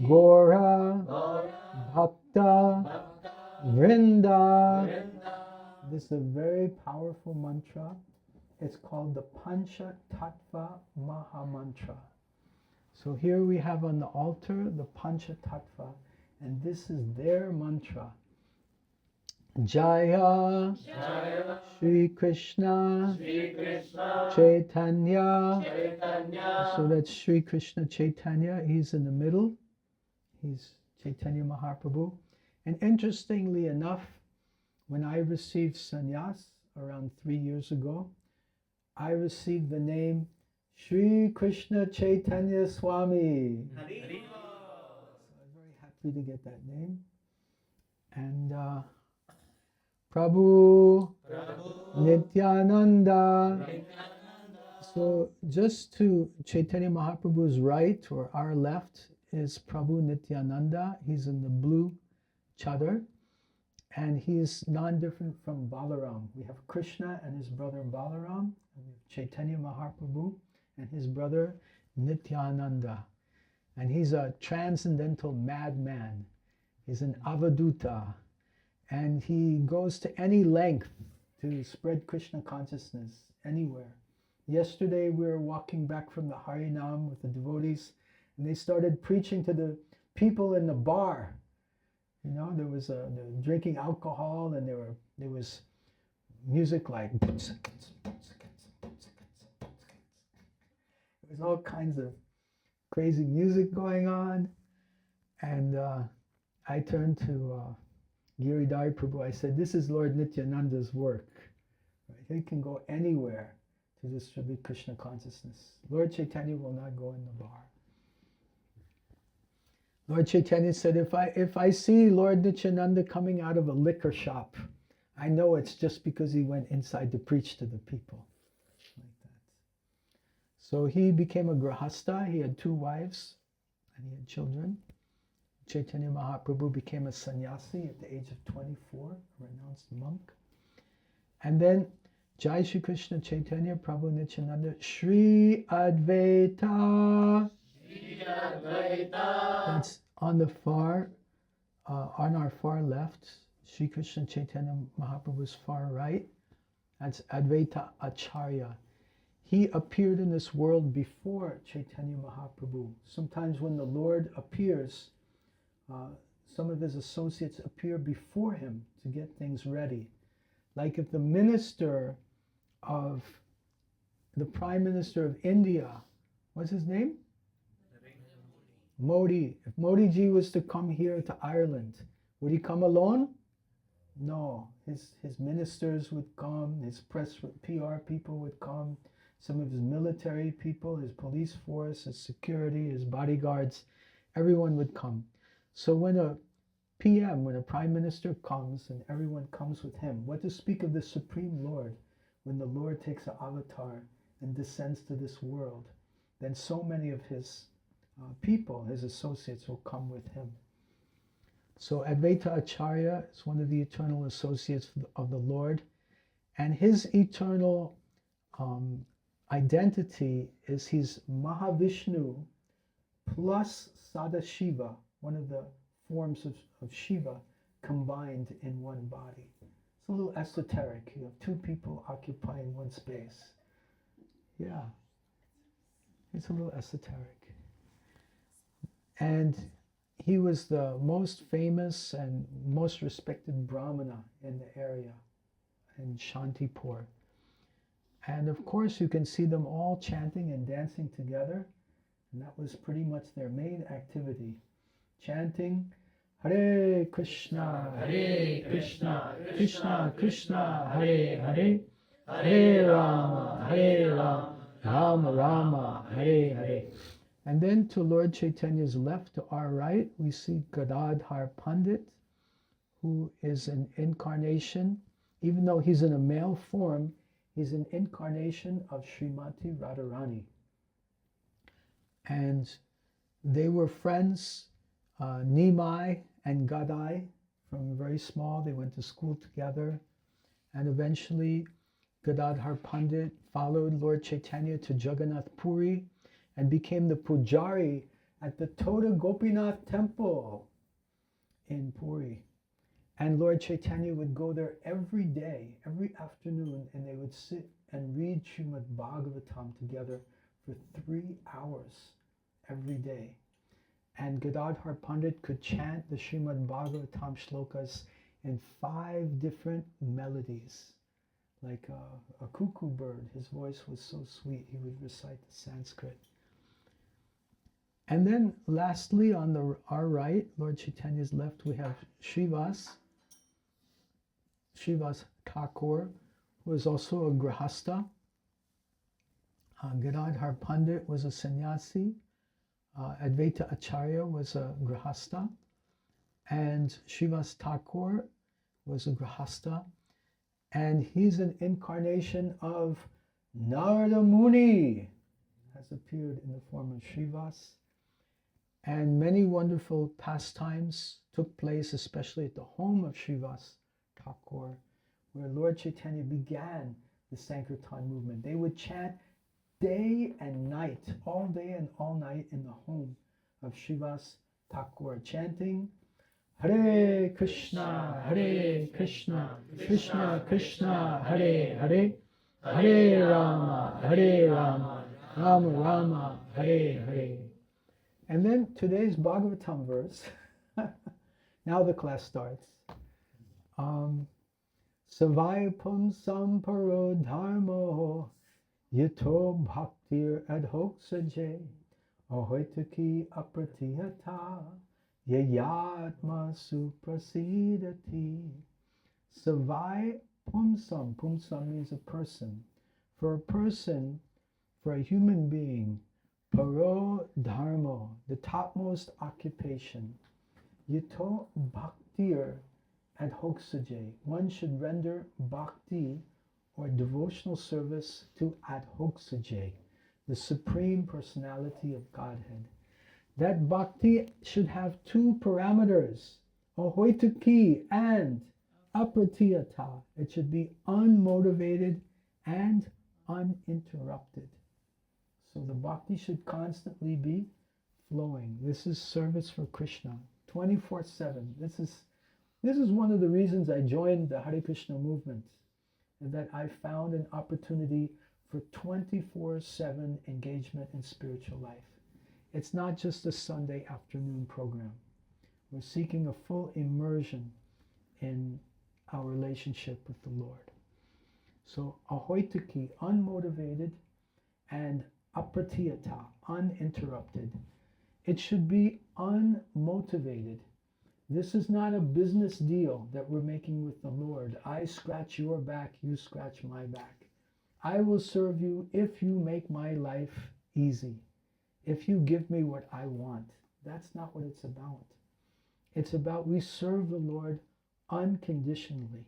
Gora Bhakta Vrinda. This is a very powerful mantra. It's called the Pancha Tattva Maha Mantra. So here we have on the altar the Pancha Tattva, and this is their mantra. Jaya, Jaya Shri Krishna, Chaitanya. So that's Shri Krishna Chaitanya. He's in the middle. He's Chaitanya Mahaprabhu. And interestingly enough, when I received sannyas around 3 years ago, I received the name Sri Krishna Chaitanya Swami. So I was very happy to get that name. And Prabhu Nityananda. So just to Chaitanya Mahaprabhu's right or our left is Prabhu Nityananda. He's in the blue chadar. And he's non-different from Balaram. We have Krishna and his brother Balaram. And we have Chaitanya Mahaprabhu and his brother Nityananda. And he's a transcendental madman. He's an avaduta. And he goes to any length to spread Krishna consciousness anywhere. Yesterday we were walking back from the Harinam with the devotees, and they started preaching to the people in the bar. You know, they were drinking alcohol, and there was music like there was all kinds of crazy music going on. And I turned to Giridhari Prabhu. I said, "This is Lord Nityananda's work. Right? He can go anywhere to distribute Krishna consciousness. Lord Chaitanya will not go in the bar." Lord Chaitanya said, if I see Lord Nityananda coming out of a liquor shop, I know it's just because he went inside to preach to the people. Like that. So he became a grahasta. He had 2 wives and he had children. Chaitanya Mahaprabhu became a sannyasi at the age of 24, a renounced monk. And then Jai Shri Krishna Chaitanya Prabhu Nityananda Shri Advaita. That's on the on our far left. Shri Krishna Chaitanya Mahaprabhu's far right. That's Advaita Acharya. He appeared in this world before Chaitanya Mahaprabhu. Sometimes when the Lord appears, some of his associates appear before him to get things ready. Like if the Prime Minister of India, what's his name? Modi. If Modi ji was to come here to Ireland, would he come alone? No. His ministers would come, his press, PR people would come, some of his military people, his police force, his security, his bodyguards, everyone would come. So when a Prime Minister comes and everyone comes with him, what to speak of the Supreme Lord when the Lord takes an avatar and descends to this world, then so many of his people, his associates, will come with him. So Advaita Acharya is one of the eternal associates of the Lord, and his eternal identity is he's Mahavishnu plus Sadashiva, one of the forms of Shiva combined in one body. It's a little esoteric. You have 2 people occupying one space. Yeah, it's a little esoteric. And he was the most famous and most respected Brahmana in the area, in Shantipur. And of course you can see them all chanting and dancing together. And that was pretty much their main activity. Chanting, Hare Krishna, Krishna Krishna, Hare Hare, Hare Rama, Rama Rama, Hare Hare. And then to Lord Chaitanya's left, to our right, we see Gadadhar Pandit, who is an incarnation. Even though he's in a male form, he's an incarnation of Srimati Radharani. And they were friends, Nimai and Gadai, from very small. They went to school together. And eventually, Gadadhar Pandit followed Lord Chaitanya to Jagannath Puri and became the pujari at the Toda Gopinath temple in Puri. And Lord Chaitanya would go there every day, every afternoon, and they would sit and read Srimad Bhagavatam together for 3 hours every day. And Gadadhar Pandit could chant the Srimad Bhagavatam shlokas in 5 different melodies. Like a cuckoo bird, his voice was so sweet, he would recite the Sanskrit. And then lastly, on our right, Lord Chaitanya's left, we have Srivas Thakur, who is also a Grihasta. Gadadhar Pandit was a sannyasi. Advaita Acharya was a Grihasta. And Srivas Thakur was a Grihasta. And he's an incarnation of Narada Muni, has appeared in the form of Srivas. And many wonderful pastimes took place, especially at the home of Srivas Thakur, where Lord Chaitanya began the Sankirtan movement. They would chant day and night, all day and all night in the home of Srivas Thakur, chanting Hare Krishna, Hare Krishna, Krishna Krishna, Hare Hare, Hare Rama, Hare Rama, Rama Rama, Hare Hare. And then today's Bhagavatam verse, now the class starts. Savai pumsam paro dharmo yato bhaktir adhoksaje ahoitaki apratihata yayatma suprasidati. Savai pumsam. Pumsam means a person. For a human being, paro dharmo, the topmost occupation. Yato bhaktir adhoksaje. One should render bhakti or devotional service to adhoksaje, the Supreme Personality of Godhead. That bhakti should have two parameters, ahoitaki and apratiyata. It should be unmotivated and uninterrupted. So the bhakti should constantly be flowing. This is service for Krishna, 24/7. This is one of the reasons I joined the Hare Krishna movement, that I found an opportunity for 24/7 engagement in spiritual life. It's not just a Sunday afternoon program. We're seeking a full immersion in our relationship with the Lord. So ahoitaki, unmotivated, and apratiyata, uninterrupted. It should be unmotivated. This is not a business deal that we're making with the Lord. I scratch your back, you scratch my back. I will serve you if you make my life easy, if you give me what I want. That's not what it's about. It's about we serve the Lord unconditionally,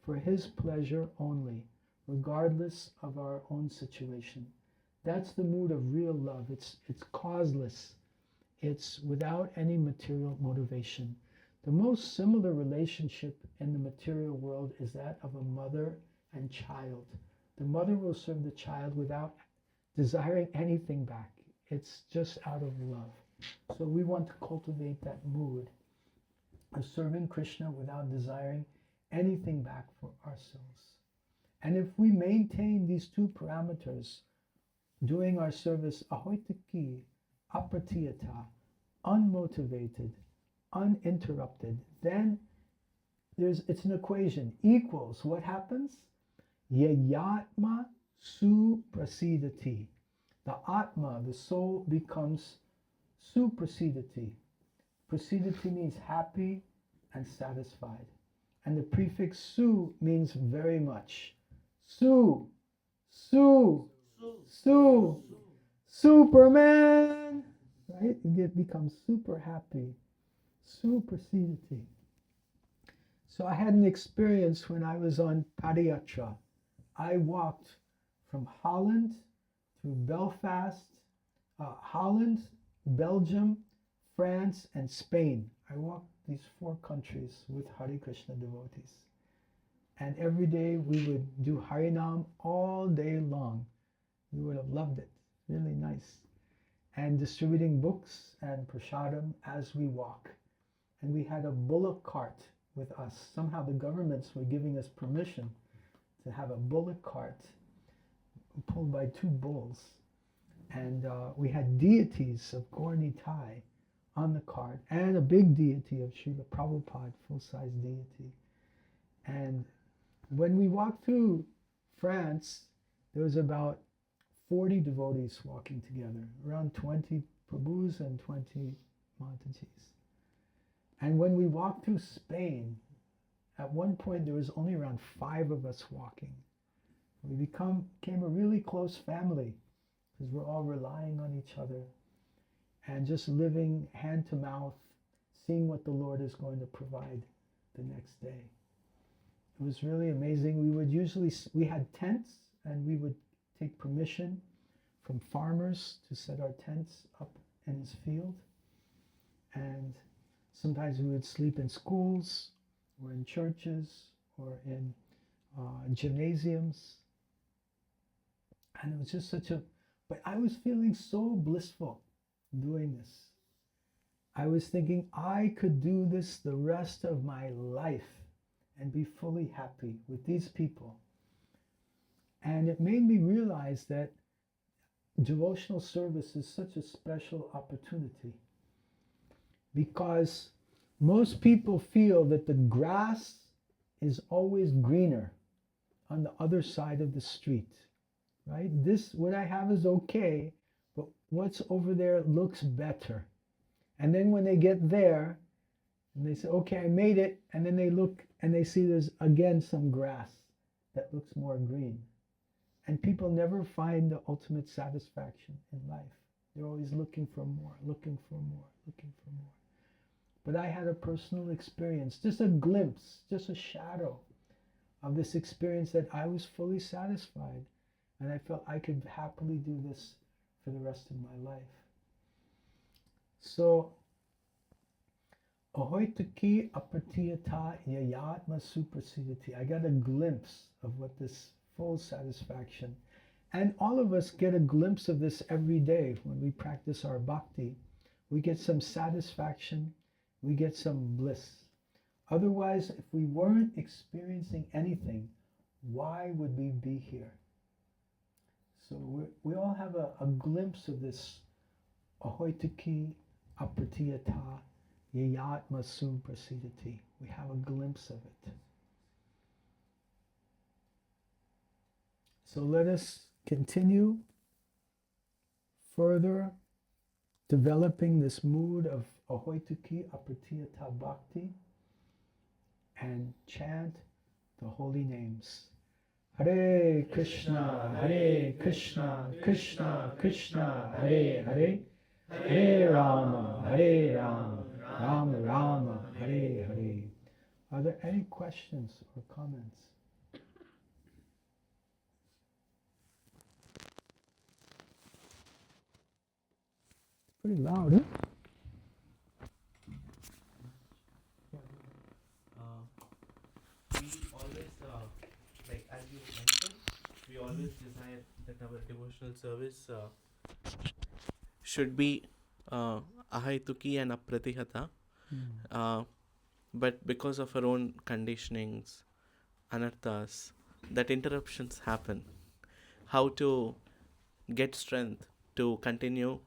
for His pleasure only, regardless of our own situation. That's the mood of real love. It's causeless. It's without any material motivation. The most similar relationship in the material world is that of a mother and child. The mother will serve the child without desiring anything back. It's just out of love. So we want to cultivate that mood of serving Krishna without desiring anything back for ourselves. And if we maintain these two parameters, doing our service ahoitaki, apratiyata, unmotivated, uninterrupted, then it's an equation. Equals, what happens? Yayatma suprasidati. The atma, the soul, becomes suprasidati. Prasidati means happy and satisfied. And the prefix su means very much. Su, su, su, Superman! Right? It becomes super happy. Suprasidati. So I had an experience when I was on Padayatra. I walked from Holland through Belfast, Holland, Belgium, France, and Spain. I walked these 4 countries with Hare Krishna devotees. And every day we would do Harinam all day long. You would have loved it. Really nice. And distributing books and prasadam as we walk. And we had a bullock cart with us. Somehow the governments were giving us permission to have a bullock cart pulled by 2 bulls. And we had deities of Gaur Nitai on the cart, and a big deity of Srila Prabhupada, full-size deity. And when we walked through France, there was about 40 devotees walking together, around 20 Prabhus and 20 Matatis. And when we walked through Spain, at one point there was only around 5 of us walking. We became a really close family because we're all relying on each other and just living hand to mouth, seeing what the Lord is going to provide the next day. It was really amazing. We had tents, and we would take permission from farmers to set our tents up in his field. And sometimes we would sleep in schools or in churches or in gymnasiums. And it was just but I was feeling so blissful doing this. I was thinking I could do this the rest of my life and be fully happy with these people. And it made me realize that devotional service is such a special opportunity, because most people feel that the grass is always greener on the other side of the street, right? What I have is okay, but what's over there looks better. And then when they get there, and they say, okay, I made it, and then they look and they see there's again some grass that looks more green. And people never find the ultimate satisfaction in life. They're always looking for more, looking for more, looking for more. But I had a personal experience, just a glimpse, just a shadow of this experience that I was fully satisfied, and I felt I could happily do this for the rest of my life. So, ahoitaki apatiyata yayatma suprasidati. I got a glimpse of what this full satisfaction, and all of us get a glimpse of this every day when we practice our bhakti. We get some satisfaction, we get some bliss. Otherwise, if we weren't experiencing anything, why would we be here? So we all have a glimpse of this ahoitaki apratiyata yayatma suprasidati. We have a glimpse of it. So let us continue further developing this mood of ahoitaki apratiyata bhakti and chant the holy names. Hare Krishna, Hare Krishna, Krishna Krishna, Hare Hare, Hare Rama, Hare Rama, Rama Rama, Hare Hare. Are there any questions or comments? Pretty loud, huh? We always, like as you mentioned, we always desire that our devotional service should be ahaituki and apratihata. But because of our own conditionings, anarthas, that interruptions happen. How to get strength to continue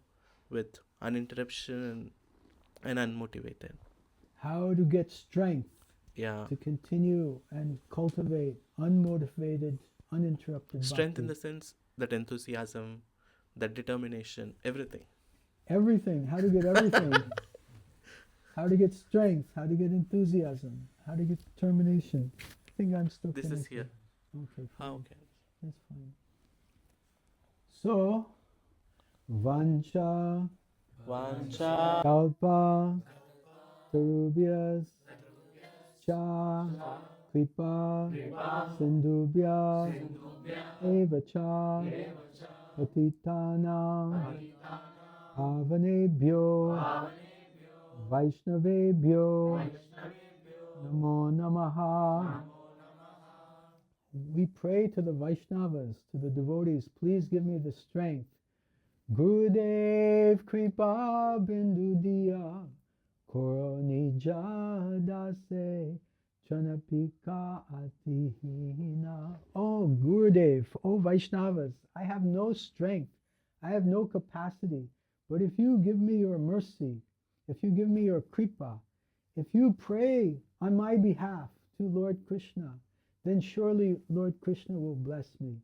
with uninterruption and unmotivated. How to get strength Yeah. to continue and cultivate unmotivated, uninterrupted Strength in bhakti. the sense that enthusiasm, that determination, everything. Everything. How to get everything. How to get strength. How to get enthusiasm. How to get determination. I think I'm still This is connected. here. Okay, fine. Okay. That's fine. So, Vancha, Vancha, Kalpa, Tarubhyas, Cha, Kripa, Sindhubhya, Eva Cha, Patitana, Pavanebhyo, Vaishnavebhyo, Namo Namaha. We pray to the Vaishnavas, to the devotees, please give me the strength. Gurudev Kripa Bindu Diya Koro Nija Dase Chanapika Atihina. Oh Gurudev, oh Vaishnavas, I have no strength, I have no capacity, but if you give me your mercy, if you give me your kripa, if you pray on my behalf to Lord Krishna, then surely Lord Krishna will bless me.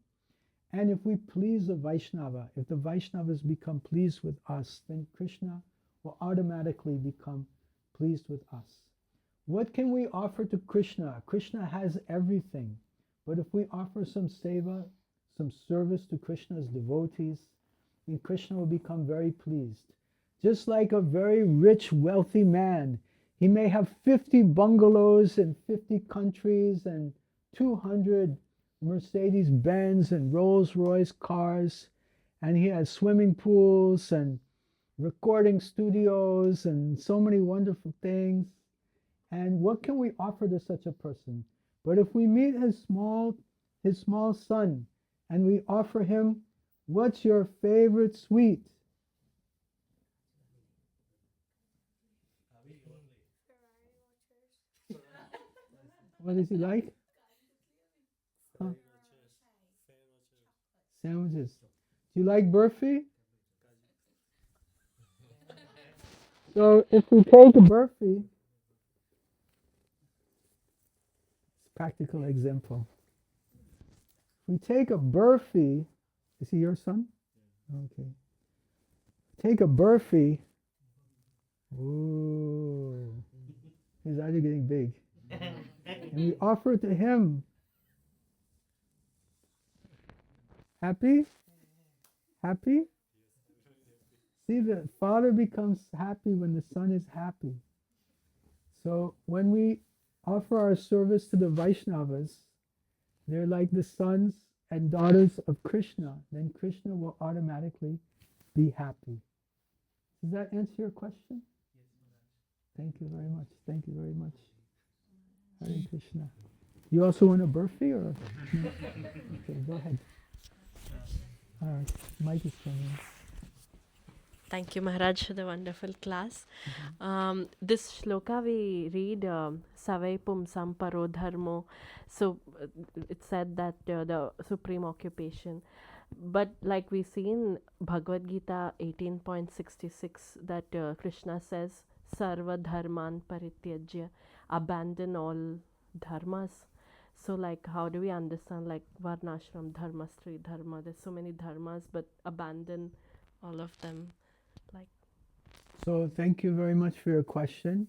And if we please the Vaishnava, if the Vaishnavas become pleased with us, then Krishna will automatically become pleased with us. What can we offer to Krishna? Krishna has everything. But if we offer some seva, some service to Krishna's devotees, then Krishna will become very pleased. Just like a very rich, wealthy man, he may have 50 bungalows in 50 countries and 200 Mercedes-Benz and Rolls-Royce cars, and he has swimming pools and recording studios and so many wonderful things. And what can we offer to such a person? But if we meet his small son and we offer him, what's your favorite sweet? What does he like? Huh? Sandwiches. Do you like burfi? So if we take a burfi, practical example. We take a burfi. Is he your son? Okay. Take a burfi. Ooh, his eyes are getting big. And we offer it to him. Happy? Happy? See, the father becomes happy when the son is happy. So when we offer our service to the Vaishnavas, they're like the sons and daughters of Krishna. Then Krishna will automatically be happy. Does that answer your question? Thank you very much. Thank you very much. Hare Krishna. You also want a burfi or? No? Okay, go ahead. All right, mic is coming. Thank you, Maharaj, for the wonderful class. This shloka we read, Savai Pumsam Paro Dharmo. So it said that the supreme occupation. But like we see in Bhagavad Gita 18.66, that Krishna says, Sarva Dharman Parityajya, abandon all dharmas. So like how do we understand like Varnashram, Dharma, Stri Dharma? There's so many dharmas, but abandon all of them. So thank you very much for your question.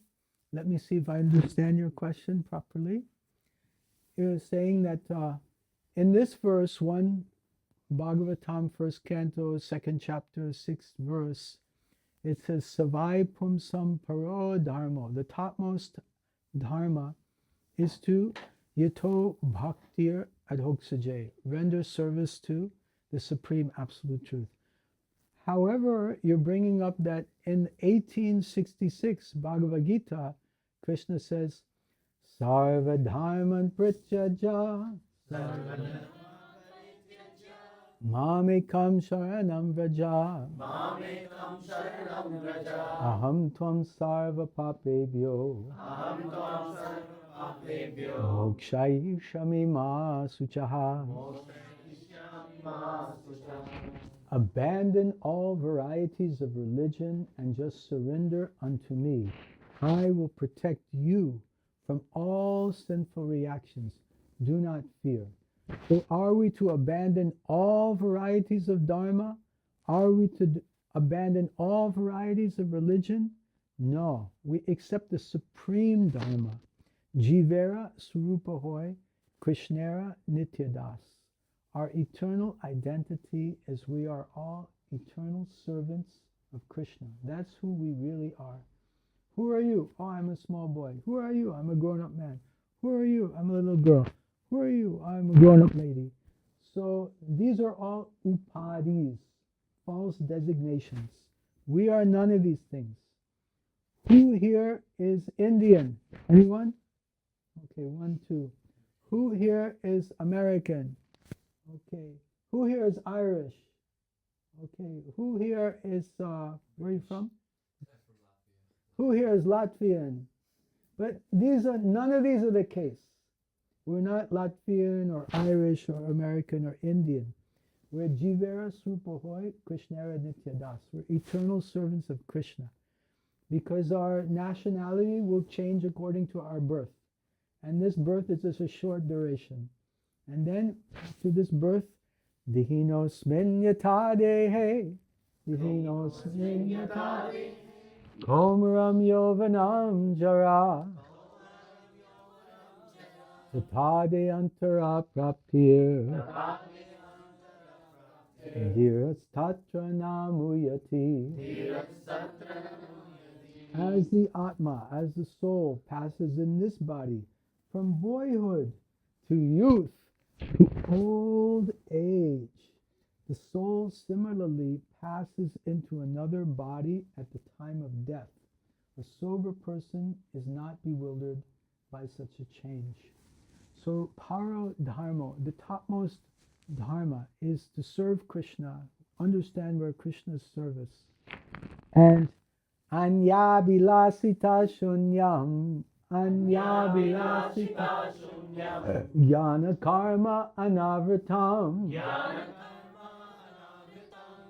Let me see if I understand your question properly. You're saying that in this verse, 1 Bhagavatam, 1st canto, 2nd chapter, 6th verse, it says, Savai Pumsam Paro Dharma. The topmost dharma is to Yato Bhaktir Adhoksaje, render service to the Supreme Absolute Truth. However, you're bringing up that in 1866 Bhagavad Gita, Krishna says, Sarva Dharman Prityaja Mamekam Sharanam Vraja Aham Tvam Sarva Papebhyo Mokshai Shamima Suchaha. Abandon all varieties of religion and just surrender unto me. I will protect you from all sinful reactions. Do not fear. So are we to abandon all varieties of dharma? Are we to abandon all varieties of religion? No, we accept the supreme dharma. Jivera Surupa Hoy, Krishnera Nityadas. Our eternal identity is we are all eternal servants of Krishna. That's who we really are. Who are you? Oh, I'm a small boy. Who are you? I'm a grown-up man. Who are you? I'm a little girl. Who are you? I'm a grown-up lady. So these are all upadis, false designations. We are none of these things. Who here is Indian? Anyone? Okay, 1, 2. Who here is American? Okay. Who here is Irish? Okay. Who here is, where are you from? Who here is Latvian? But none of these are the case. We're not Latvian or Irish or American or Indian. We're Jivera Srupahoy Krishnera Nityadas. We're eternal servants of Krishna. Because our nationality will change according to our birth. And this birth is just a short duration. And then to this birth, Dihinosmin yata dehe, dihinosmin yata dehe, komaram yovanam jara, tatade antara praptir, dhirastatra namuyati. As the Atma, as the soul passes in this body from boyhood to youth to old age, the soul similarly passes into another body at the time of death. A sober person is not bewildered by such a change. So Paro Dharma, the topmost Dharma, is to serve Krishna, understand where Krishna's service. And Anya Vilasita Shunyam, Anya Vilasita Shunyam, Jnana Karma Anavritam,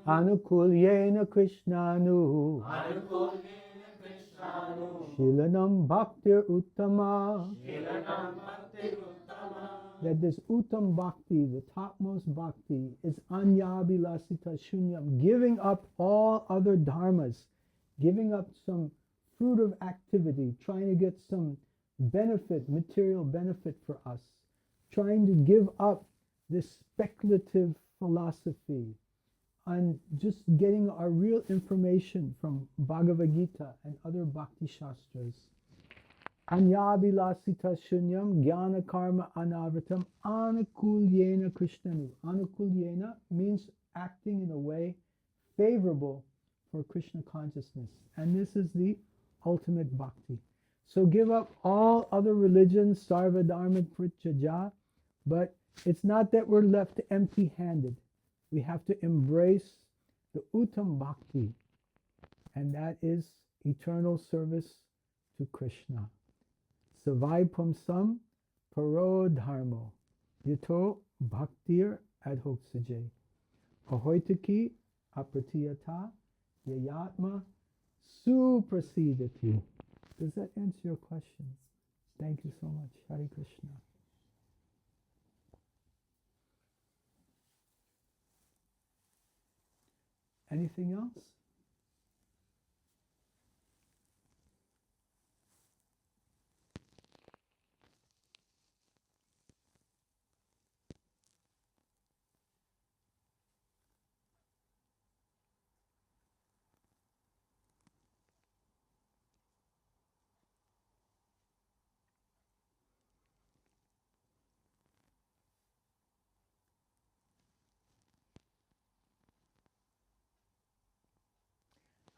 Anukulyena Krishnanu, Shilanam Bhaktir Uttama. That this Uttam Bhakti, the topmost Bhakti, is Anya Vilasita Shunyam, giving up all other dharmas, giving up some fruit of activity, trying to get some benefit, material benefit for us, trying to give up this speculative philosophy, and just getting our real information from Bhagavad Gita and other Bhakti Shastras. Anyabilasita shunyam jnana karma anavritam anukulyena krishnanu. Anukulyena means acting in a way favorable for Krishna consciousness. And this is the ultimate bhakti. So give up all other religions, sarva dharma prityaja, but it's not that we're left empty-handed. We have to embrace the uttam bhakti, and that is eternal service to Krishna. Savai pumsam paro dharmo yato bhaktir adhoksaje ahoitaki apratiyata yayatma suprasidati. Does that answer your question? Thank you so much. Hare Krishna. Anything else?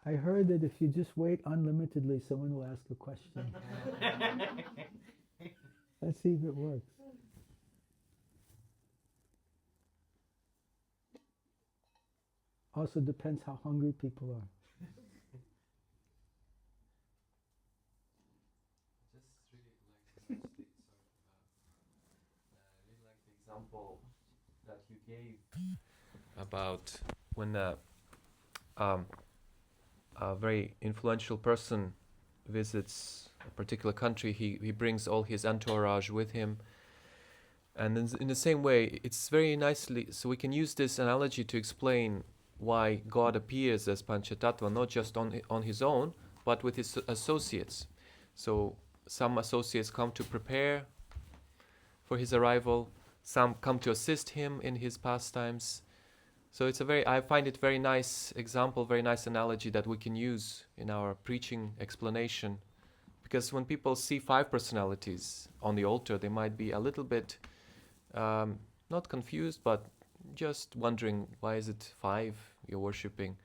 I heard that if you just wait unlimitedly, someone will ask a question. Let's see if it works. Also depends how hungry people are. Just really like the example that you gave about when a very influential person visits a particular country, he brings all his entourage with him. And in the same way, it's very nicely, so we can use this analogy to explain why God appears as Panchatattva, not just on his own, but with his associates. So some associates come to prepare for his arrival, some come to assist him in his pastimes. So it's I find it very nice example, very nice analogy that we can use in our preaching explanation. Because when people see 5 personalities on the altar, they might be a little bit not confused, but just wondering, why is it 5 you're worshipping?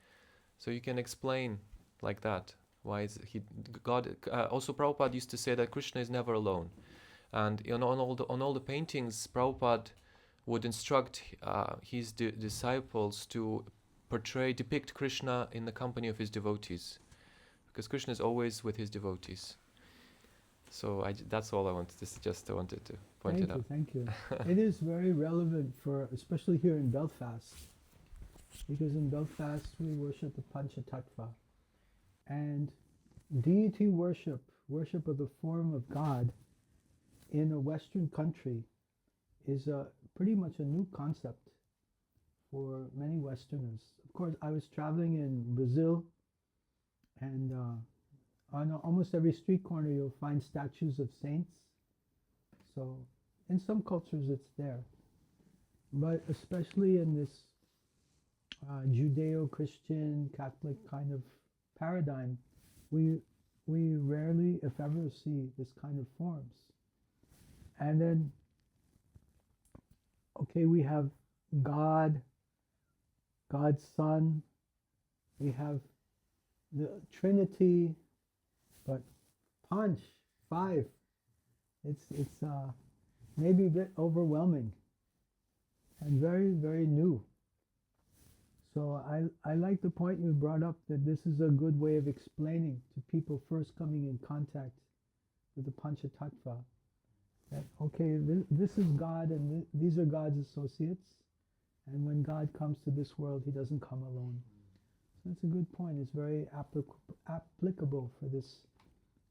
So you can explain like that. Why is God? Also, Prabhupada used to say that Krishna is never alone, and on all the paintings, Prabhupada would instruct his disciples to depict Krishna in the company of his devotees, because Krishna is always with his devotees. So that's all I wanted to wanted to point it out. Thank you. It is very relevant especially here in Belfast, because in Belfast we worship the Panchatattva, and deity worship of the form of God in a Western country is pretty much a new concept. for many Westerners. Of course, I was traveling in Brazil, and on almost every street corner you'll find statues of saints. So in some cultures it's there, but especially in this Judeo-Christian Catholic kind of paradigm, we rarely, if ever, see this kind of forms. And then, okay, we have God, God's Son, we have the Trinity, but Panch, 5. It's maybe a bit overwhelming and very, very new. So I like the point you brought up, that this is a good way of explaining to people first coming in contact with the Panchatattva, that okay, this is God, and these are God's associates, and when God comes to this world, he doesn't come alone. So it's a good point. It's very applicable for this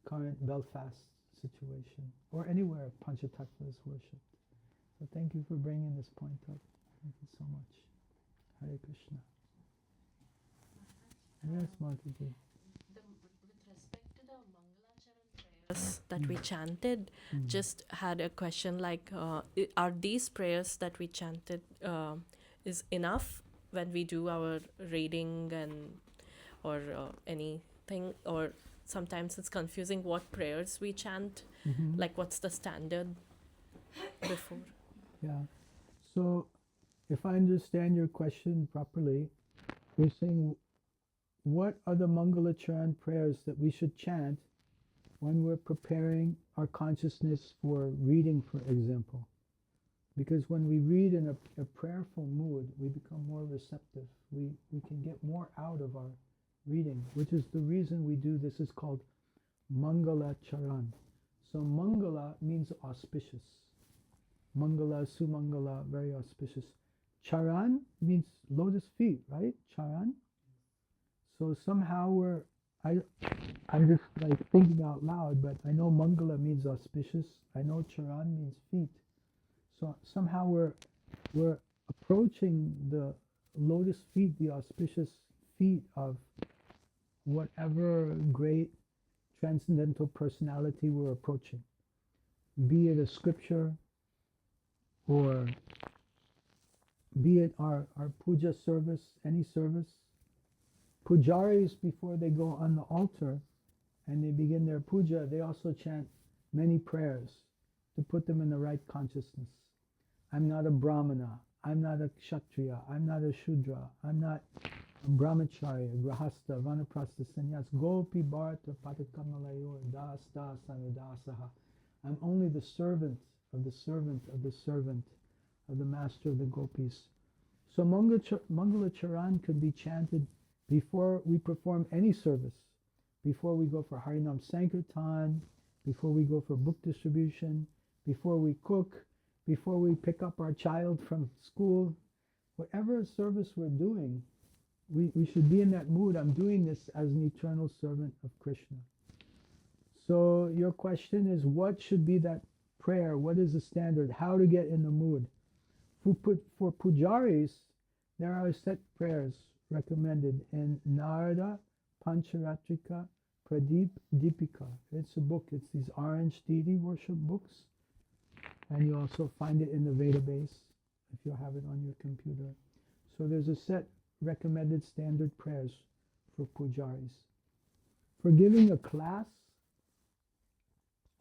current Belfast situation, or anywhere Panchatattva is worshipped. So thank you for bringing this point up. Thank you so much. Hare Krishna. Yes, Mataji. With respect to the Mangalacharan prayers that we chanted, just had a question like, are these prayers that we chanted is enough when we do our reading and or anything, or sometimes it's confusing what prayers we chant, like what's the standard before? Yeah. So if I understand your question properly, you're saying what are the Mangalacharan prayers that we should chant when we're preparing our consciousness for reading, for example? Because when we read in a prayerful mood, we become more receptive. We can get more out of our reading, which is the reason we do this. Is called Mangala Charan. So Mangala means auspicious. Mangala, Sumangala, very auspicious. Charan means lotus feet, right? Charan. So somehow I'm just like thinking out loud, but I know Mangala means auspicious. I know Charan means feet. So somehow we're approaching the lotus feet, the auspicious feet of whatever great transcendental personality we're approaching, be it a scripture or be it our puja service, any service. Pujaris, before they go on the altar and they begin their puja, they also chant many prayers to put them in the right consciousness. I'm not a Brahmana, I'm not a Kshatriya, I'm not a Shudra, I'm not a Brahmacharya, Grahastha, Vanaprastha, Sannyas, Gopi Bharata Patikamalayor, Das Das Anudasaha. I'm only the servant of the servant of the servant of the master of the gopis. So Mangalacharan could be chanted before we perform any service, before we go for Harinam Sankirtan, before we go for book distribution, before we cook, before we pick up our child from school. Whatever service we're doing, we should be in that mood. I'm doing this as an eternal servant of Krishna. So your question is, what should be that prayer? What is the standard? How to get in the mood? For pujaris, there are set prayers recommended in Narada Pancharatrika Pradeep Deepika. It's a book. It's these orange deity worship books. And you also find it in the Veda base if you have it on your computer. So there's a set recommended standard prayers for pujaris. For giving a class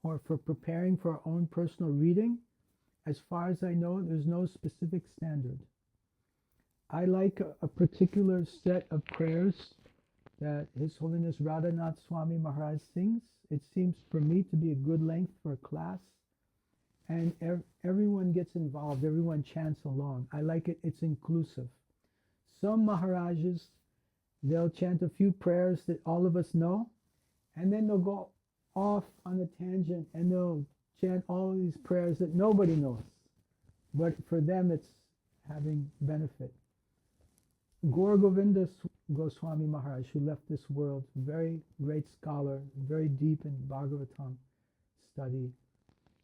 or for preparing for our own personal reading, as far as I know, there's no specific standard. I like a particular set of prayers that His Holiness Radhanath Swami Maharaj sings. It seems for me to be a good length for a class, and everyone gets involved, everyone chants along. I like it, it's inclusive. Some Maharajas, they'll chant a few prayers that all of us know, and then they'll go off on a tangent and they'll chant all of these prayers that nobody knows, but for them it's having benefit. Gaur Govinda Goswami Maharaj, who left this world, very great scholar, very deep in Bhagavatam study,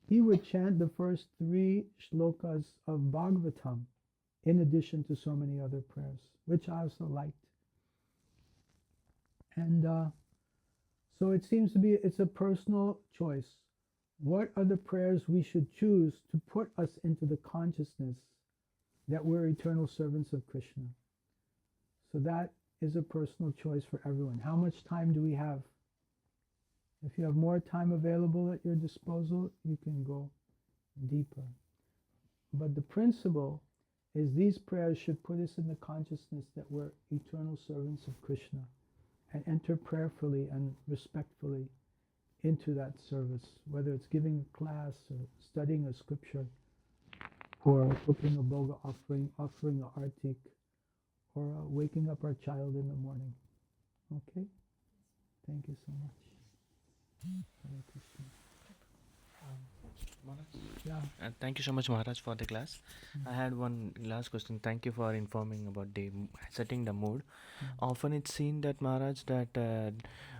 he would chant the first 3 shlokas of Bhagavatam in addition to so many other prayers, which I also liked. And so it seems to be, it's a personal choice. What are the prayers we should choose to put us into the consciousness that we're eternal servants of Krishna? So that is a personal choice for everyone. How much time do we have? If you have more time available at your disposal, you can go deeper. But the principle is these prayers should put us in the consciousness that we're eternal servants of Krishna, and enter prayerfully and respectfully into that service, whether it's giving a class or studying a scripture or cooking a boga offering, offering a artik, or waking up our child in the morning. Okay? Thank you so much. Hare Krishna. Maharaj? Yeah. Thank you so much, Maharaj, for the class. I had one last question. Thank you for informing about the setting the mood. Often it's seen that, Maharaj, that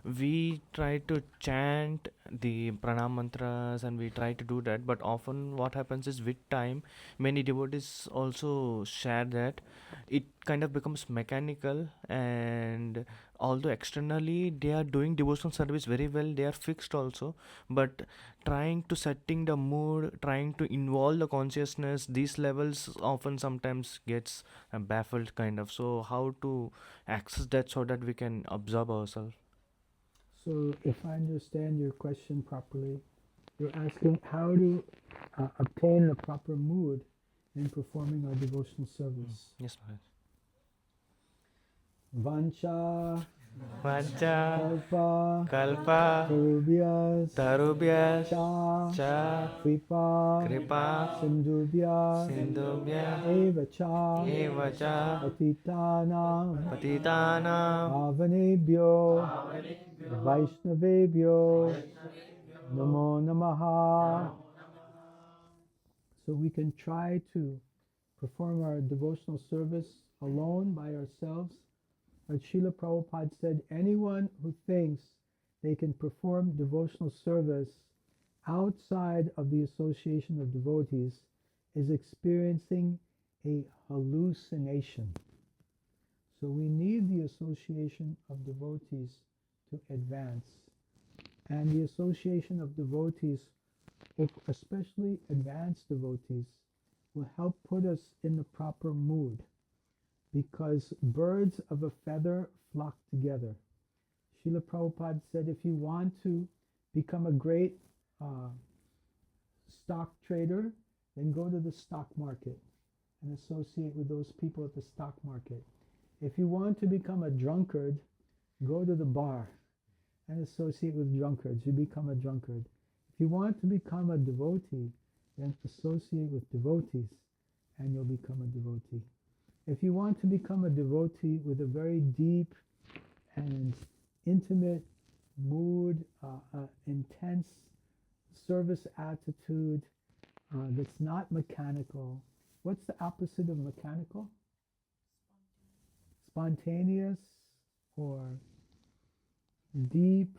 we try to chant the pranam mantras and we try to do that, but often what happens is with time, many devotees also share that it kind of becomes mechanical, and although externally they are doing devotional service very well, they are fixed also, but trying to setting the mood, trying to involve the consciousness, these levels often sometimes gets baffled kind of. So how to access that so that we can absorb ourselves? So if I understand your question properly, you're asking how to obtain the proper mood in performing our devotional service. Yes, Maharaj. Vancha, Vacha, kalpa, kalpa, tarubhyas, tarubhyas, cha, cha, kripa, kripa, sindhubhyas, sindhubhya, eva cha, eva cha, patitanam, patitanam, pavanebhyo, vaishnavebhyo, namo namaha. So we can try to perform our devotional service alone by ourselves. But Srila Prabhupada said, anyone who thinks they can perform devotional service outside of the association of devotees is experiencing a hallucination. So we need the association of devotees to advance. And the association of devotees, especially advanced devotees, will help put us in the proper mood, because birds of a feather flock together. Srila Prabhupada said, if you want to become a great stock trader, then go to the stock market and associate with those people at the stock market. If you want to become a drunkard, go to the bar and associate with drunkards. You become a drunkard. If you want to become a devotee, then associate with devotees and you'll become a devotee. If you want to become a devotee with a very deep and intimate mood, intense service attitude that's not mechanical. What's the opposite of mechanical? Spontaneous or deep?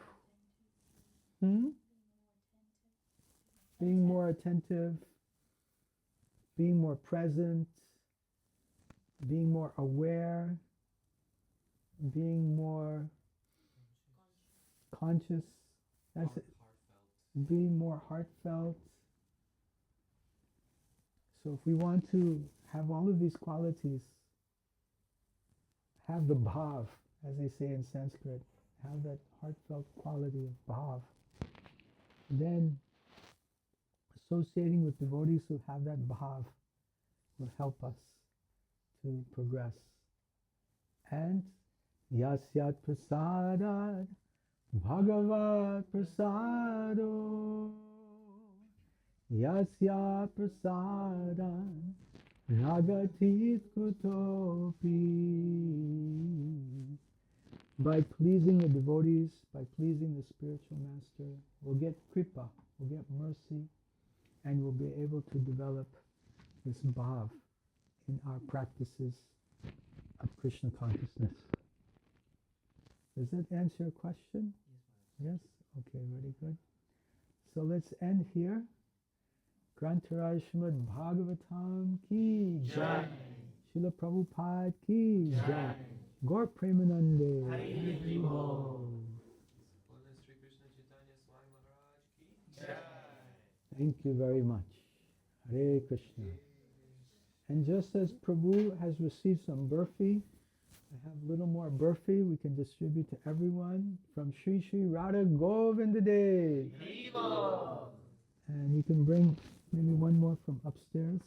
Being more attentive, being more present, being more aware, being more conscious. That's it. Being more heartfelt. So if we want to have all of these qualities, have the bhav, as they say in Sanskrit, have that heartfelt quality of bhav, then associating with devotees who have that bhav will help us to progress. And yasyat prasadad bhagavat prasado, yasya prasadan ragatit kutopi. By pleasing the devotees, by pleasing the spiritual master, we'll get kripa, we'll get mercy, and we'll be able to develop this bhav in our practices of Krishna consciousness. Does that answer your question? Yes? Okay, very good. So let's end here. Grantaraj Srimad Bhagavatam ki jai. Srila Prabhupada ki jai. Gaur Premanande. Sri Krishna Chaitanya Swami Maharaj ki jai. Thank you very much. Hare Krishna. And just as Prabhu has received some burfi, I have a little more burfi we can distribute to everyone from Sri Sri Radha Govindade. And you can bring maybe one more from upstairs.